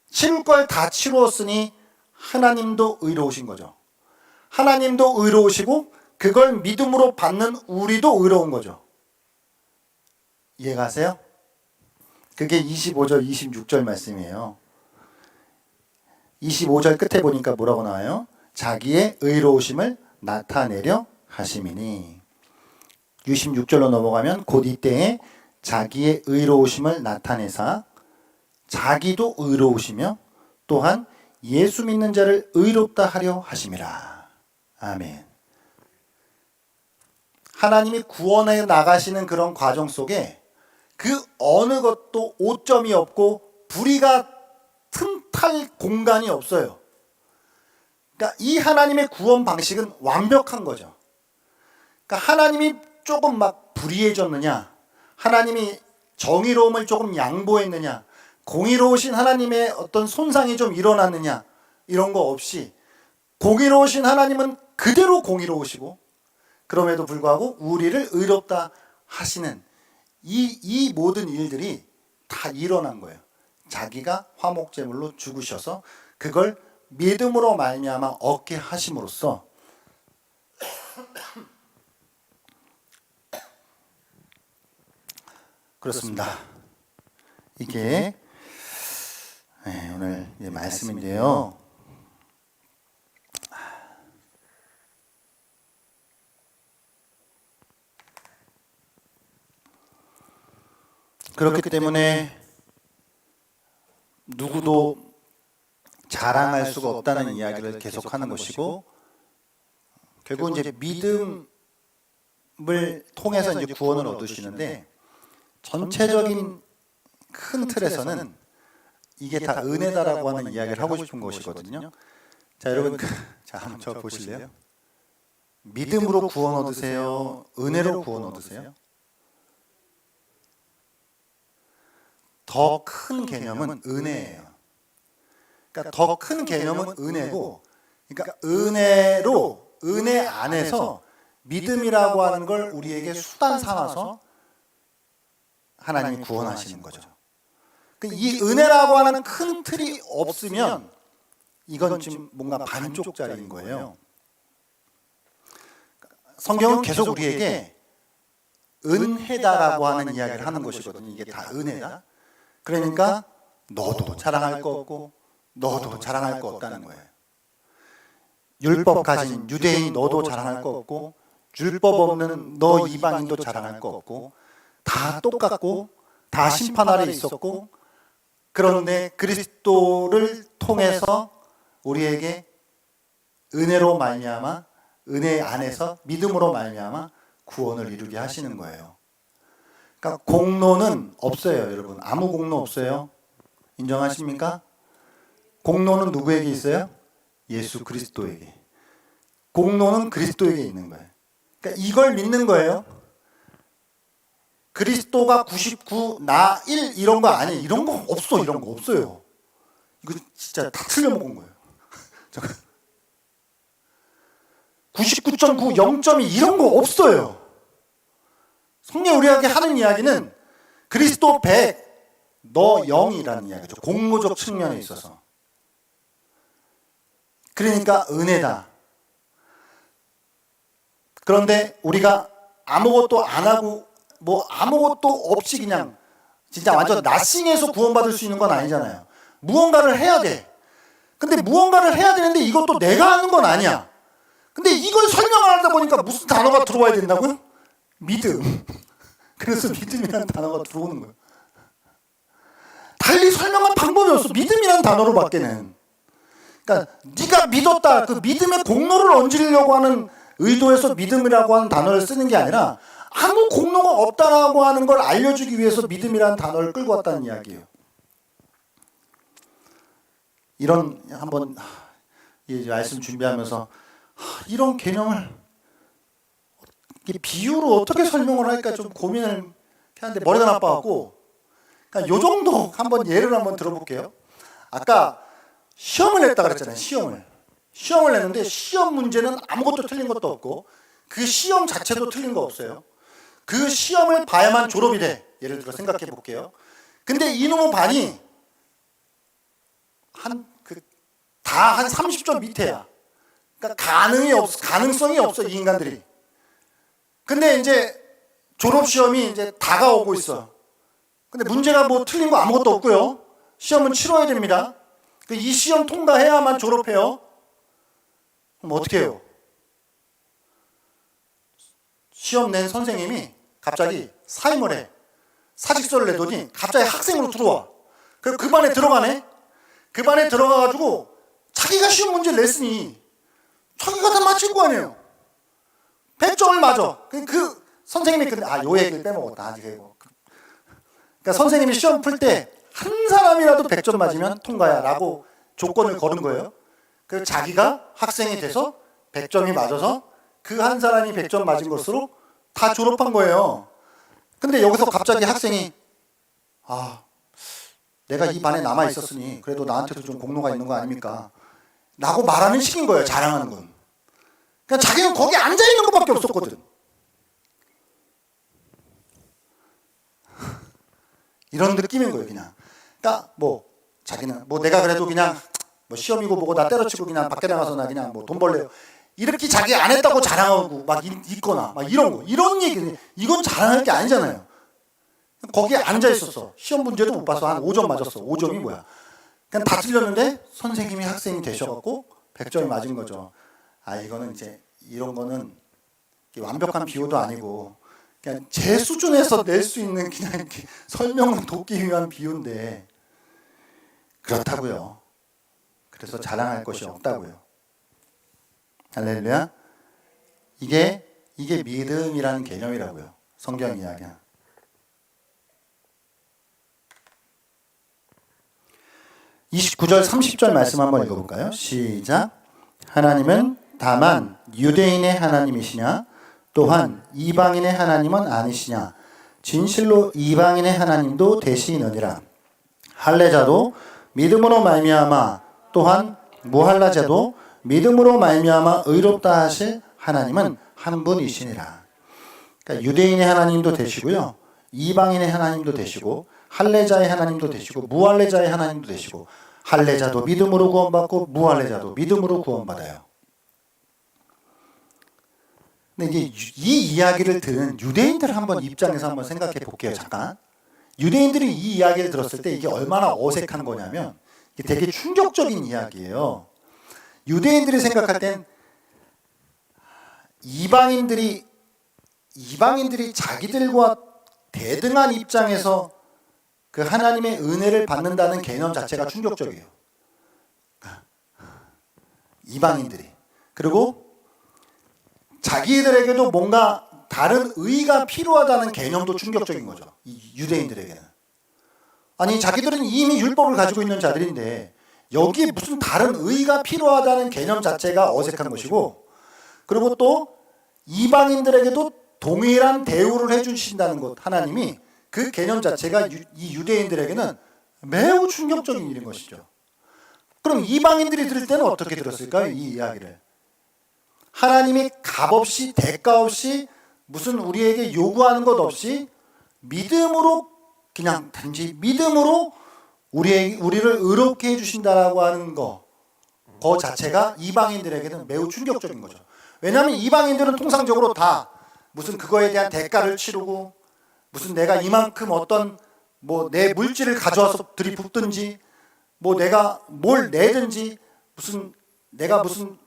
치룰 걸 다 치루었으니 하나님도 의로우신 거죠. 하나님도 의로우시고 그걸 믿음으로 받는 우리도 의로운 거죠. 이해가세요? 그게 25절, 26절 말씀이에요. 25절 끝에 보니까 뭐라고 나와요? 자기의 의로우심을 나타내려 하심이니. 66절로 넘어가면 곧 이때에 자기의 의로우심을 나타내사 자기도 의로우시며 또한 예수 믿는 자를 의롭다 하려 하심이라. 아멘. 하나님이 구원해 나가시는 그런 과정 속에 그 어느 것도 오점이 없고 불의가 틈탈 공간이 없어요. 그러니까 이 하나님의 구원 방식은 완벽한 거죠. 그러니까 하나님이 조금 불의해졌느냐, 하나님이 정의로움을 조금 양보했느냐, 공의로우신 하나님의 어떤 손상이 좀 일어났느냐, 이런 거 없이 공의로우신 하나님은 그대로 공의로우시고 그럼에도 불구하고 우리를 의롭다 하시는 이 모든 일들이 다 일어난 거예요. 자기가 화목제물로 죽으셔서 그걸 믿음으로 말미암아 얻게 하심으로써 그렇습니다. 이게 오늘 말씀인데요. 그렇기 때문에 누구도 자랑할 수가 없다는 이야기를 계속하는 것이고 결국 이제 믿음을 통해서 이제 구원을 얻으시는데 전체적인 큰 틀에서는 이게 다 은혜다라고 하는 이야기를 하고 싶은 것이거든요. 자, 여러분, 자, 한번 저 보실래요? 믿음으로 구원 얻으세요? 은혜로 구원 얻으세요? 더 큰 개념은 은혜예요. 그러니까 더 큰 개념은 은혜고, 그러니까 은혜로, 은혜 안에서 믿음이라고 하는 걸 우리에게 수단 삼아서 하나님이 구원하시는 거죠. 이 은혜라고 하는 큰 틀이 없으면 이건 지금 뭔가 반쪽짜리인 거예요. 성경은 계속 우리에게 은혜다라고 하는 이야기를 하는 것이거든요. 이게 다 은혜다. 그러니까 너도 자랑할 거 없고 너도 자랑할 거 없다는 거예요. 율법 가진 유대인 너도 자랑할 거 없고 율법 없는 너 이방인도 자랑할 거 없고 다 똑같고 다 심판 아래 있었고, 그런데 그리스도를 통해서 우리에게 은혜로 말미암아, 은혜 안에서 믿음으로 말미암아 구원을 이루게 하시는 거예요. 그러니까 공로는 없어요, 여러분. 아무 공로 없어요. 인정하십니까? 공로는 누구에게 있어요? 예수 그리스도에게. 공로는 그리스도에게 있는 거예요. 그러니까 이걸 믿는 거예요. 그리스도가 99, 나 1 이런 거 아니에요. 이런 거 없어. 이런 거 없어요. 이거 진짜 다 틀려먹은 거예요. 99.9, 0.2 이런 거 없어요. 성경 우리에게 하는 이야기는 그리스도 100, 너 0이라는 이야기죠. 공로적 측면에 있어서. 그러니까 은혜다. 그런데 우리가 아무것도 안 하고 뭐 아무것도 없이 그냥 진짜 완전 나싱에서 구원받을 수 있는 건 아니잖아요. 무언가를 해야 돼. 근데 무언가를 해야 되는데 이것도 내가 하는 건 아니야. 근데 이걸 설명을 하다 보니까 무슨 단어가 들어와야 된다고요? 믿음. 그래서 믿음이라는 단어가 들어오는 거예요. 달리 설명할 방법이 없어. 믿음이라는 단어로 밖에는. 그러니까 네가 믿었다. 그 믿음의 공로를 얹으려고 하는 의도에서 믿음이라고 하는 단어를 쓰는 게 아니라 아무 공로가 없다라고 하는 걸 알려주기 위해서 믿음이라는 단어를 끌고 왔다는 이야기예요. 이런 한번 이 말씀 준비하면서 이런 개념을 비유로 어떻게 설명을 할까 좀 고민을 하는데 머리가 나빠갖고, 그러니까 요 정도 한번 예를 한번 들어볼게요. 아까 시험을 냈다 그랬잖아요. 시험을 냈는데 시험 문제는 아무것도 틀린 것도 없고 그 시험 자체도 틀린 거 없어요. 그 시험을 봐야만 졸업이 돼. 예를 들어 생각해 볼게요. 근데 이놈의 반이 다 한 30점 밑에야. 그러니까 가능성이 없어, 이 인간들이. 근데 이제 졸업시험이 이제 다가오고 있어. 근데 문제가 뭐 틀린 거 아무것도 없고요. 시험은 치러야 됩니다. 이 시험 통과해야만 졸업해요. 그럼 어떻게 해요? 시험 낸 선생님이 갑자기 사임을 해. 사직서를 내더니 갑자기 학생으로 들어와. 그 반에 들어가네. 그 반에 들어가가지고 자기가 시험 문제를 냈으니 자기가 다 맞힐 거 아니에요. 100점을 맞아. 그 선생님이 요 얘기를 빼먹었다. 그러니까 선생님이 시험 풀 때 한 사람이라도 100점 맞으면 통과야 라고 조건을 걸은 거예요. 그 자기가 학생이 돼서 100점이 맞아서 그 한 사람이 100점 맞은 것으로 다 졸업한 거예요. 근데 여기서 갑자기 학생이 내가 이 반에 남아 있었으니 그래도 나한테도 좀 공로가 있는 거 아닙니까? 라고 말하는 식인 거예요. 자랑하는 건. 그러니까 자기는 거기 앉아 있는 것밖에 없었거든. 이런 느낌인 거예요, 그냥. 그러니까 자기는 내가 그래도 그냥 시험이고 뭐고 나 때려치고 그냥 밖에 나가서 나 그냥 돈 벌래요. 이렇게 자기 안 했다고 자랑하고 막 있거나 막 이런 얘기, 이건 자랑할 게 아니잖아요. 거기에 앉아 있었어. 시험 문제도 못 봐서 한 5점 맞았어. 5점이 뭐야? 그냥 다 틀렸는데 선생님이 학생이 되셔갖고 100점이 맞은 거죠. 이거는 이제 이런 거는 완벽한 비유도 아니고 그냥 제 수준에서 낼 수 있는 그냥 이렇게 설명을 돕기 위한 비유인데 그렇다고요. 그래서 자랑할 것이 없다고요. 할렐루야. 이게 믿음이라는 개념이라고요. 성경 이야기야. 29절 30절 말씀 한번 읽어볼까요? 시작. 하나님은 다만 유대인의 하나님이시냐 또한 이방인의 하나님은 아니시냐 진실로 이방인의 하나님도 되시느니라. 할례자도 믿음으로 말미암아 또한 무할례자도 믿음으로 말미암아 의롭다 하실 하나님은 한 분이시니라. 그러니까 유대인의 하나님도 되시고요, 이방인의 하나님도 되시고, 할례자의 하나님도 되시고, 무할례자의 하나님도 되시고, 할례자도 믿음으로 구원받고 무할례자도 믿음으로 구원받아요. 근데 이제 이 이야기를 들은 유대인들 한번 입장에서 한번 생각해 볼게요. 잠깐. 유대인들이 이 이야기를 들었을 때 이게 얼마나 어색한 거냐면 이게 되게 충격적인 이야기예요. 유대인들이 생각할 땐 이방인들이 자기들과 대등한 입장에서 그 하나님의 은혜를 받는다는 개념 자체가 충격적이에요. 이방인들이. 그리고 자기들에게도 뭔가 다른 의가 필요하다는 개념도 충격적인 거죠. 이 유대인들에게는. 아니, 자기들은 이미 율법을 가지고 있는 자들인데 여기에 무슨 다른 의가 필요하다는 개념 자체가 어색한 것이고, 그리고 또 이방인들에게도 동일한 대우를 해주신다는 것, 하나님이 그 개념 자체가 이 유대인들에게는 매우 충격적인 일인 것이죠. 그럼 이방인들이 들을 때는 어떻게 들었을까요? 이 이야기를. 하나님이 값없이 대가 없이 무슨 우리에게 요구하는 것 없이 믿음으로, 그냥 단지 믿음으로 우리를 의롭게 해주신다라고 하는 거, 그 자체가 이방인들에게는 매우 충격적인 거죠. 왜냐하면 이방인들은 통상적으로 다 무슨 그거에 대한 대가를 치르고, 무슨 내가 이만큼 어떤 뭐 내 물질을 가져와서 들이붓든지, 뭐 내가 뭘 내든지, 무슨 내가 무슨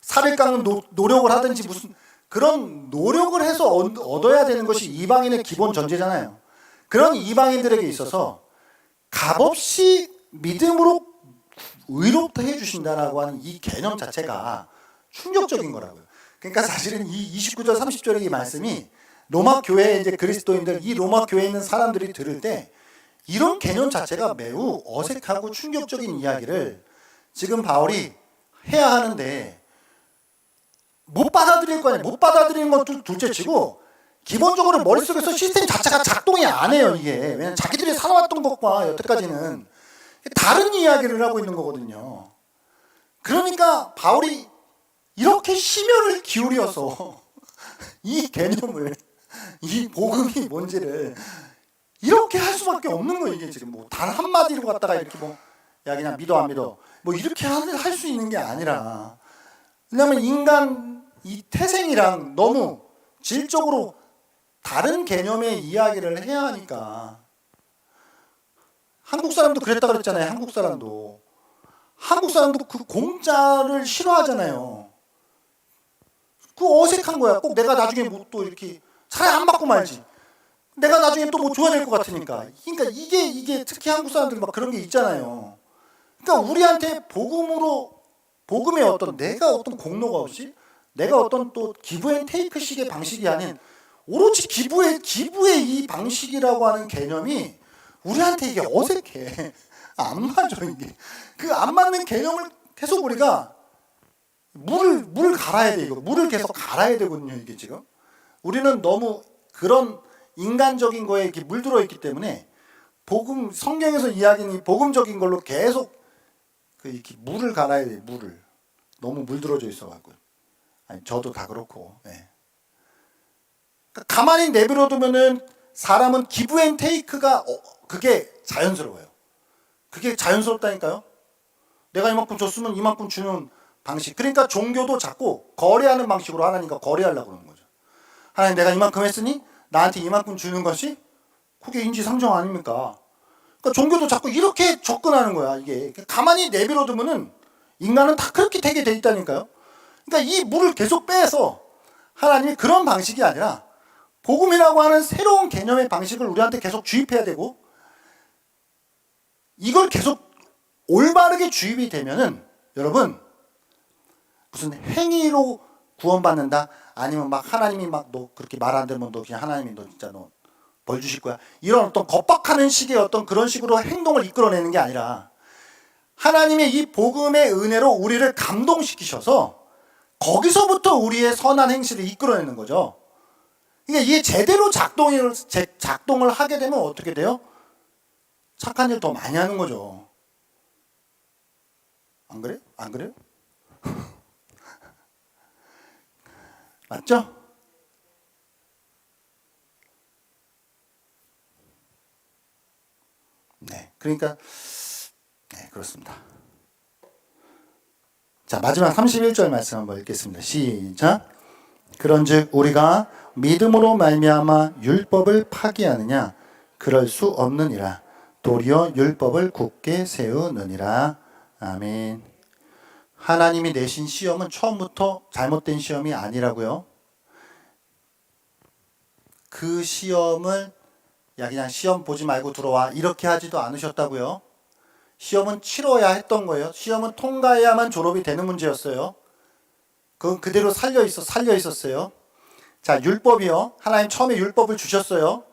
살을 깎는 노력을 하든지, 무슨 그런 노력을 해서 얻어야 되는 것이 이방인의 기본 전제잖아요. 그런 이방인들에게 있어서 값없이 믿음으로 의롭다 해주신다라고 하는 이 개념 자체가 충격적인 거라고요. 그러니까 사실은 이 29절 30절의 이 말씀이 로마 교회의 이제 그리스도인들, 이 로마 교회에 있는 사람들이 들을 때 이런 개념 자체가 매우 어색하고 충격적인 이야기를 지금 바울이 해야 하는데 못 받아들일 거 아니에요. 못 받아들이는 것도 둘째치고 기본적으로 머릿속에서 시스템 자체가 작동이 안 해요. 이게 왜냐면 자기들이 살아왔던 것과 여태까지는 다른 이야기를 하고 있는 거거든요. 그러니까 바울이 이렇게 심혈을 기울여서 이 개념을, 이 복음이 뭔지를 이렇게 할 수밖에 없는 거예요. 이게 지금 뭐 단 한마디로 갖다가 이렇게 뭐 야 그냥 믿어 안 믿어 뭐 이렇게 할 수 있는 게 아니라, 왜냐하면 인간 이 태생이랑 너무 질적으로 다른 개념의 이야기를 해야 하니까. 한국 사람도 그랬다 그랬잖아요. 한국 사람도 그 공짜를 싫어하잖아요. 그 어색한 거야. 꼭 내가 나중에 뭐 또 이렇게 차라리 안 받고 말지. 내가 나중에 또 뭐 줘야 될 것 같으니까. 그러니까 이게 특히 한국 사람들 막 그런 게 있잖아요. 그러니까 우리한테 복음의 어떤 내가 어떤 공로가 없이, 내가 어떤 또 기브 앤 테이크식의 방식이 아닌 오로지 기부의 이 방식이라고 하는 개념이 우리한테 이게 어색해. 안 맞아 이게. 그 안 맞는 개념을 계속 우리가 물을 갈아야 돼. 이거 물을 계속 갈아야 되거든요. 이게 지금 우리는 너무 그런 인간적인 거에 이렇게 물들어 있기 때문에 복음, 성경에서 이야기는 복음적인 걸로 계속 이렇게 물을 갈아야 돼. 물을 너무 물들어져 있어갖고. 아니 저도 다 그렇고. 네. 그러니까 가만히 내버려두면은 사람은 기브 앤 테이크가 그게 자연스러워요. 그게 자연스럽다니까요. 내가 이만큼 줬으면 이만큼 주는 방식. 그러니까 종교도 자꾸 거래하는 방식으로 하나님과 거래하려고 그러는 거죠. 하나님 내가 이만큼 했으니 나한테 이만큼 주는 것이 그게 인지상정 아닙니까? 그러니까 종교도 자꾸 이렇게 접근하는 거야. 이게 가만히 내버려두면은 인간은 다 그렇게 되게 돼 있다니까요. 그러니까 이 물을 계속 빼서 하나님이 그런 방식이 아니라 복음이라고 하는 새로운 개념의 방식을 우리한테 계속 주입해야 되고, 이걸 계속 올바르게 주입이 되면은 여러분 무슨 행위로 구원받는다, 아니면 막 하나님이 막 너 그렇게 말 안 들으면 너 그냥 하나님이 너 진짜 너 벌 주실 거야, 이런 어떤 겁박하는 식의 어떤 그런 식으로 행동을 이끌어내는 게 아니라 하나님의 이 복음의 은혜로 우리를 감동시키셔서 거기서부터 우리의 선한 행실을 이끌어내는 거죠. 그러니까 이게 제대로 작동을 하게 되면 어떻게 돼요? 착한 일 더 많이 하는 거죠. 안 그래요? 안 그래요? 맞죠? 네, 그러니까 네, 그렇습니다. 자, 마지막 31절 말씀 한번 읽겠습니다. 시작. 그런즉 우리가 믿음으로 말미암아 율법을 파기하느냐? 그럴 수 없느니라. 도리어 율법을 굳게 세우느니라. 아멘. 하나님이 내신 시험은 처음부터 잘못된 시험이 아니라고요. 그 시험을 야 그냥 시험 보지 말고 들어와 이렇게 하지도 않으셨다고요. 시험은 치러야 했던 거예요. 시험은 통과해야만 졸업이 되는 문제였어요. 그건 그대로 살려 있었어요. 자, 율법이요. 하나님 처음에 율법을 주셨어요.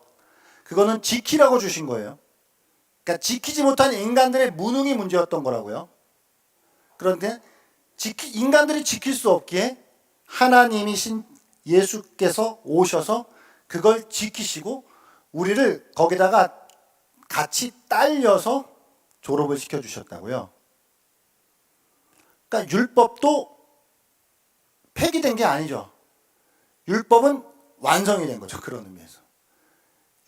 그거는 지키라고 주신 거예요. 그러니까 지키지 못한 인간들의 무능이 문제였던 거라고요. 그런데 인간들이 지킬 수 없기에 하나님이신 예수께서 오셔서 그걸 지키시고 우리를 거기다가 같이 딸려서 졸업을 시켜주셨다고요. 그러니까 율법도 폐기된 게 아니죠. 율법은 완성이 된 거죠. 그런 의미에서.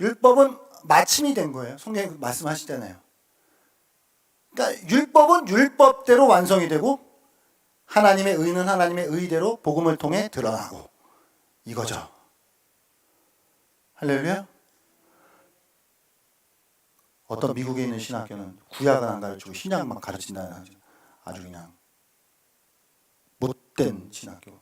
율법은 마침이 된 거예요. 성경에 말씀하시잖아요. 그러니까 율법은 율법대로 완성이 되고 하나님의 의는 하나님의 의대로 복음을 통해 드러나고 이거죠. 할렐루야. 어떤 미국에 있는 신학교는 구약은 안 가르치고 신약만 가르친다는 아주 그냥 못된 신학교.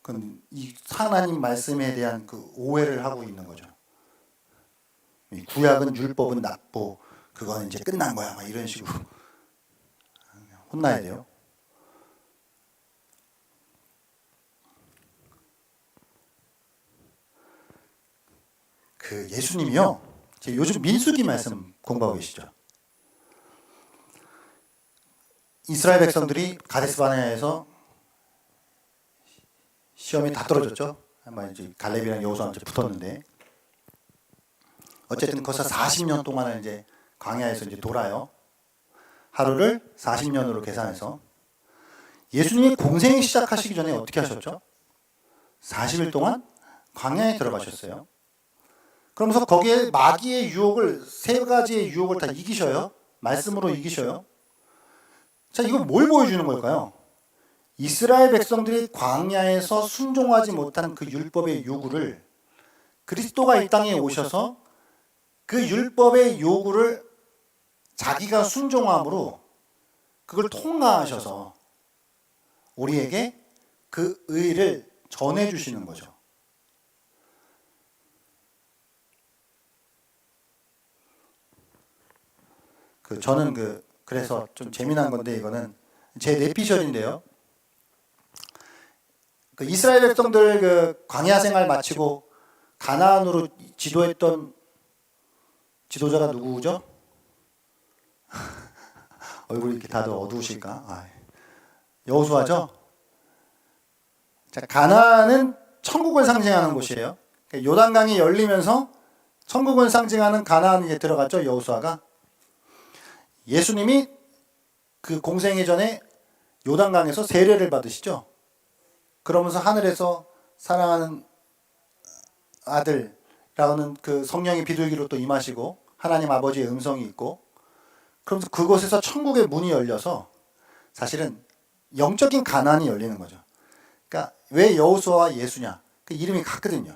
그건 이 하나님 말씀에 대한 그 오해를 하고 있는 거죠. 구약은 율법은 나쁘고 그거는 이제 끝난 거야. 막 이런 식으로 혼나야 돼요. 그 예수님이요. 요즘 민수기 말씀 공부하고 계시죠. 이스라엘 백성들이 가데스 바네아에서 시험이 다 떨어졌죠. 아마 이제 갈렙이랑 여호수아한테 붙었는데 어쨌든 거기서 40년 동안을 이제 광야에서 이제 돌아요. 하루를 40년으로 계산해서 예수님이 공생이 시작하시기 전에 어떻게 하셨죠? 40일 동안 광야에 들어가셨어요. 그러면서 거기에 마귀의 유혹을 세 가지의 유혹을 다 이기셔요. 말씀으로 이기셔요. 자, 이건 뭘 보여주는 걸까요? 이스라엘 백성들이 광야에서 순종하지 못한 그 율법의 요구를 그리스도가 이 땅에 오셔서 그 율법의 요구를 자기가 순종함으로 그걸 통과하셔서 우리에게 그 의를 전해주시는 거죠. 저는 그래서 좀 재미난 건데 이거는 제 내피셜인데요. 그 이스라엘 백성들 그 광야 생활 마치고 가나안으로 지도했던 지도자가 누구죠? 얼굴이 이렇게 다들 어두우실까? 여호수아죠. 자, 가나안은 천국을 상징하는 곳이에요. 요단강이 열리면서 천국을 상징하는 가나안에 들어갔죠. 여호수아가. 예수님이 그 공생의 전에 요단강에서 세례를 받으시죠. 그러면서 하늘에서 사랑하는 아들라는 그 성령의 비둘기로 또 임하시고 하나님 아버지의 음성이 있고 그러면서 그곳에서 천국의 문이 열려서 사실은 영적인 가난이 열리는 거죠. 그러니까 왜 여호수아와 예수냐? 그 이름이 같거든요.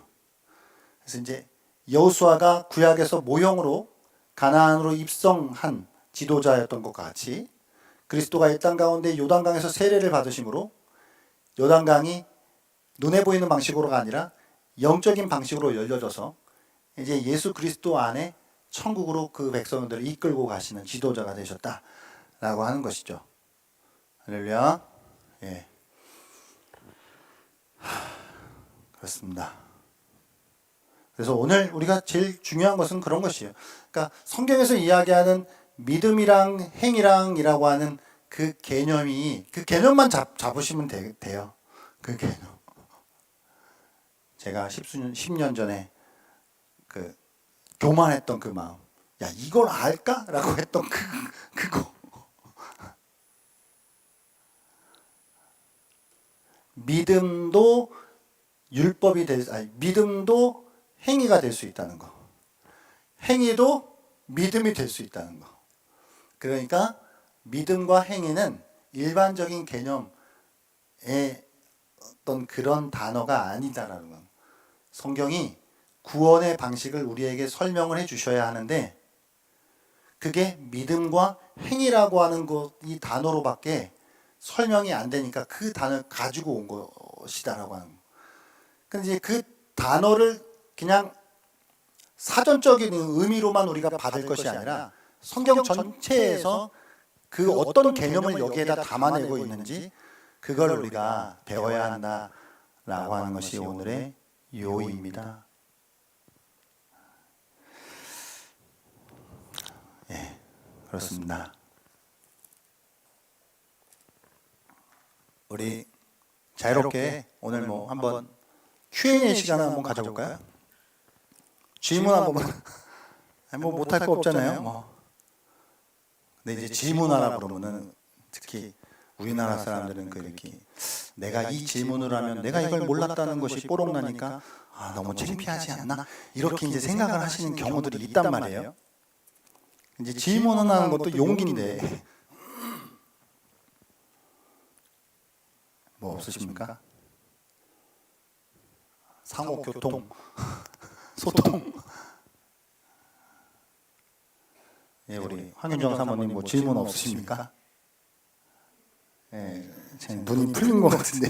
그래서 이제 여호수아가 구약에서 모형으로 가나안으로 입성한 지도자였던 것 같이 그리스도가 이 땅 가운데 요단강에서 세례를 받으심으로 요단강이 눈에 보이는 방식으로가 아니라 영적인 방식으로 열려져서 이제 예수 그리스도 안에 천국으로 그 백성들을 이끌고 가시는 지도자가 되셨다라고 하는 것이죠. 할렐루야. 예. 그렇습니다. 그래서 오늘 우리가 제일 중요한 것은 그런 것이에요. 그러니까 성경에서 이야기하는 믿음이랑 행이랑이라고 하는 그 개념이, 그 개념만 잡으시면 돼요. 그 개념. 제가 10년 전에 그 교만했던 그 마음. 야, 이걸 알까? 라고 했던 그거. 믿음도 믿음도 행위가 될 수 있다는 거. 행위도 믿음이 될 수 있다는 거. 그러니까 믿음과 행위는 일반적인 개념의 어떤 그런 단어가 아니다라는 거. 성경이 구원의 방식을 우리에게 설명을 해 주셔야 하는데, 그게 믿음과 행위라고 하는 이 단어로밖에 설명이 안 되니까 그 단어를 가지고 온 것이다라고 하는 거. 근데 이제 그 단어를 그냥 사전적인 의미로만 우리가 받을 것이 아니라 성경 전체에서 그 어떤 개념을 여기에다 담아내고 있는지 그걸 우리가 배워야 한다라고 하는 것이 오늘의 요입니다. 예, 그렇습니다. 우리 자유롭게 오늘 한번 Q&A 시간을 한번 가져볼까요? 질문 한 번만. 못할 거 없잖아요. 근데 이제 질문하라 그러면은 특히 우리나라 사람들은 이렇게 내가 이 질문을 하면 내가 이걸 몰랐다는 것이 뽀록나니까 너무 창피하지 않나? 이렇게 이제 생각을 하시는 경우들이 있단 말이에요. 이제 질문하는 것도 용기인데 없으십니까? 상호 교통, 소통. 예, 우리 황윤정 사모님 질문 없으십니까? 예, 제 눈이 풀린 것 같은데.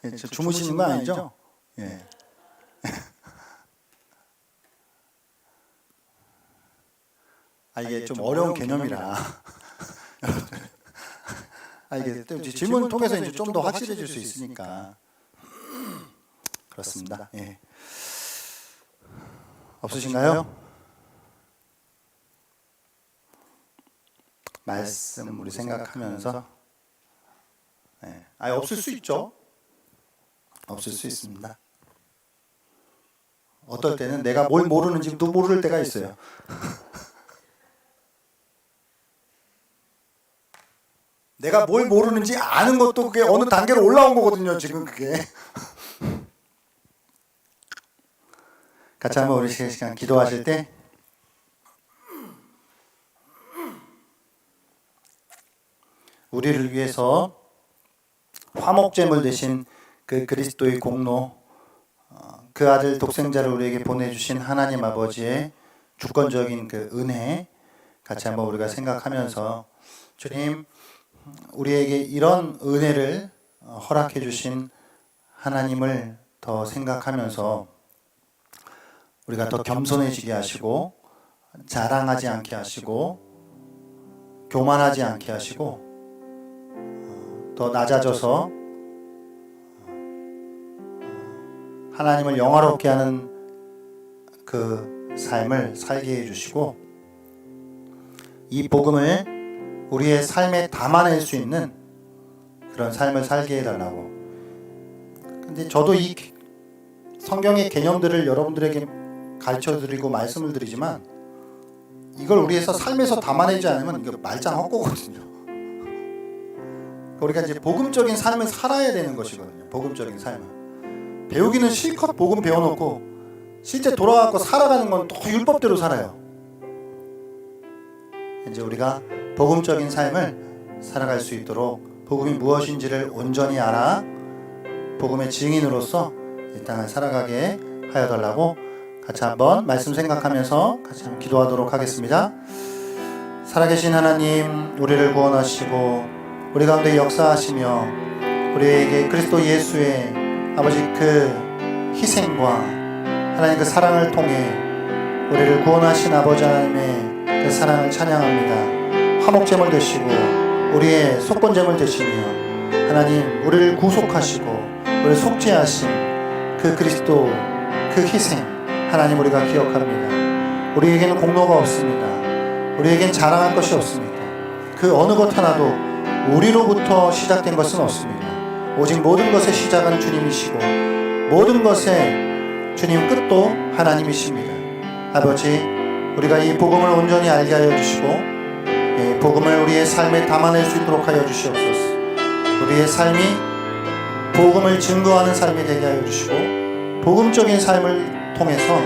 예, 주무시는 거 아니죠? 예. 이게 좀 어려운 개념이라. 이게 질문을 통해서 이제 좀 더 확실해질 수 있으니까. 그렇습니다. 예. 없으신가요? 말씀 우리 생각하면서. 예. 없을 수 있죠. 없을 수 있습니다. 어떨 때는 내가 뭘 모르는지도 모를 때가 있어요. 내가 뭘 모르는지 아는 것도 그게 어느 단계로 올라온 거거든요, 지금 그게. 같이 한번 우리 시간 기도하실 때 우리를 위해서 화목제물 되신 그 그리스도의 공로, 그 아들 독생자를 우리에게 보내주신 하나님 아버지의 주권적인 그 은혜 같이 한번 우리가 생각하면서, 주님, 우리에게 이런 은혜를 허락해 주신 하나님을 더 생각하면서 우리가 더 겸손해지게 하시고, 자랑하지 않게 하시고, 교만하지 않게 하시고, 더 낮아져서 하나님을 영화롭게 하는 그 삶을 살게 해주시고, 이 복음을 우리의 삶에 담아낼 수 있는 그런 삶을 살게 해달라고. 근데 저도 이 성경의 개념들을 여러분들에게 가르쳐드리고 말씀을 드리지만, 이걸 우리에서 삶에서 담아내지 않으면 이거 말짱 헛거거든요. 우리가 이제 복음적인 삶을 살아야 되는 것이거든요. 복음적인 삶을. 배우기는 실컷 복음 배워놓고 실제 돌아가고 살아가는 건 또 율법대로 살아요. 이제 우리가 복음적인 삶을 살아갈 수 있도록 복음이 무엇인지를 온전히 알아 복음의 증인으로서 이 땅을 살아가게 하여 달라고 같이 한번 말씀 생각하면서 같이 한번 기도하도록 하겠습니다. 살아계신 하나님, 우리를 구원하시고 우리 가운데 역사하시며 우리에게 그리스도 예수의 아버지 그 희생과 하나님 그 사랑을 통해 우리를 구원하신 아버지 하나님의 그 사랑을 찬양합니다. 화목제물 되시고 우리의 속건제물 되시며 하나님 우리를 구속하시고 우리를 속죄하신 그 그리스도 그 희생 하나님 우리가 기억합니다. 우리에게는 공로가 없습니다. 우리에겐 자랑할 것이 없습니다. 그 어느 것 하나도 우리로부터 시작된 것은 없습니다. 오직 모든 것의 시작은 주님이시고 모든 것의 주님 끝도 하나님이십니다. 아버지, 우리가 이 복음을 온전히 알게 하여 주시고 이 복음을 우리의 삶에 담아낼 수 있도록 하여 주시옵소서. 우리의 삶이 복음을 증거하는 삶이 되게 하여 주시고 복음적인 삶을 통해서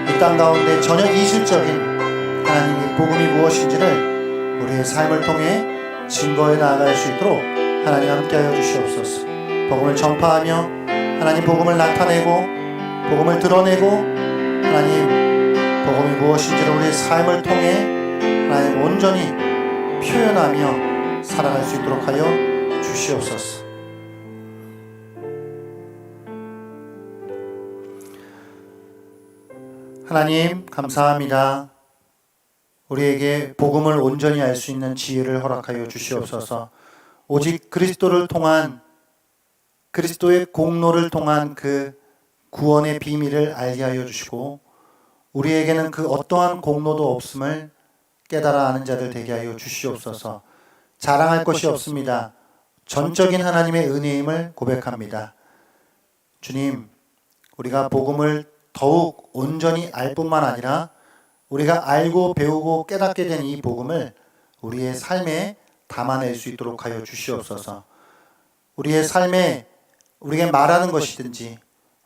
이 땅 가운데 전혀 이질적인 하나님의 복음이 무엇인지를 우리의 삶을 통해 증거해 나아갈 수 있도록 하나님 함께 하여 주시옵소서. 복음을 전파하며 하나님 복음을 나타내고 복음을 드러내고 하나님 복음이 무엇인지를 우리의 삶을 통해 하나님 온전히 표현하며 살아갈 수 있도록 하여 주시옵소서. 하나님 감사합니다. 우리에게 복음을 온전히 알 수 있는 지혜를 허락하여 주시옵소서. 오직 그리스도를 통한 그리스도의 공로를 통한 그 구원의 비밀을 알게 하여 주시고 우리에게는 그 어떠한 공로도 없음을 깨달아 아는 자들 되게 하여 주시옵소서. 자랑할 것이 없습니다. 전적인 하나님의 은혜임을 고백합니다. 주님, 우리가 복음을 더욱 온전히 알 뿐만 아니라 우리가 알고 배우고 깨닫게 된 이 복음을 우리의 삶에 담아낼 수 있도록 하여 주시옵소서. 우리의 삶에 우리가 말하는 것이든지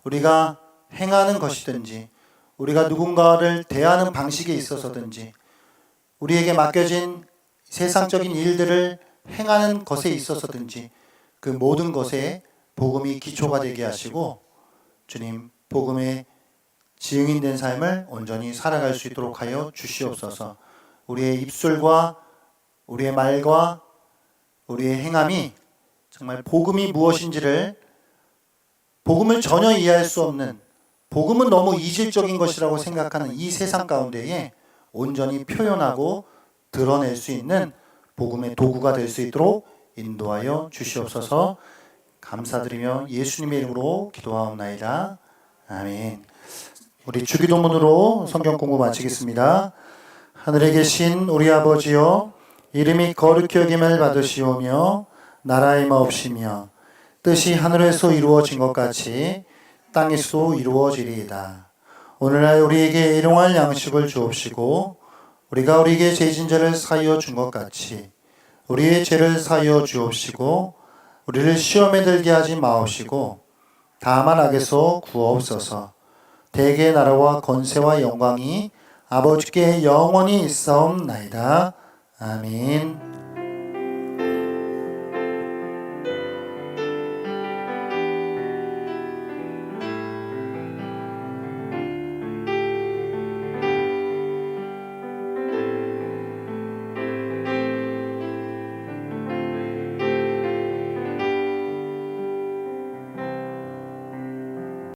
우리가 행하는 것이든지 우리가 누군가를 대하는 방식에 있어서든지 우리에게 맡겨진 세상적인 일들을 행하는 것에 있어서든지 그 모든 것에 복음이 기초가 되게 하시고 주님 복음의 증인된 삶을 온전히 살아갈 수 있도록 하여 주시옵소서. 우리의 입술과 우리의 말과 우리의 행함이 정말 복음이 무엇인지를 복음을 전혀 이해할 수 없는 복음은 너무 이질적인 것이라고 생각하는 이 세상 가운데에 온전히 표현하고 드러낼 수 있는 복음의 도구가 될 수 있도록 인도하여 주시옵소서. 감사드리며 예수님의 이름으로 기도하옵나이다. 아멘. 우리 주기도문으로 성경 공부 마치겠습니다. 하늘에 계신 우리 아버지여, 이름이 거룩히 여김을 받으시오며 나라의 마옵시며 뜻이 하늘에서 이루어진 것 같이 땅에서도 이루어지리이다. 오늘날 우리에게 일용할 양식을 주옵시고 우리가 우리에게 죄진 자를 사하여 준 것 같이 우리의 죄를 사하여 주옵시고 우리를 시험에 들게 하지 마옵시고 다만 악에서 구하옵소서. 대개의 나라와 권세와 영광이 아버지께 영원히 있사옵나이다. 아멘.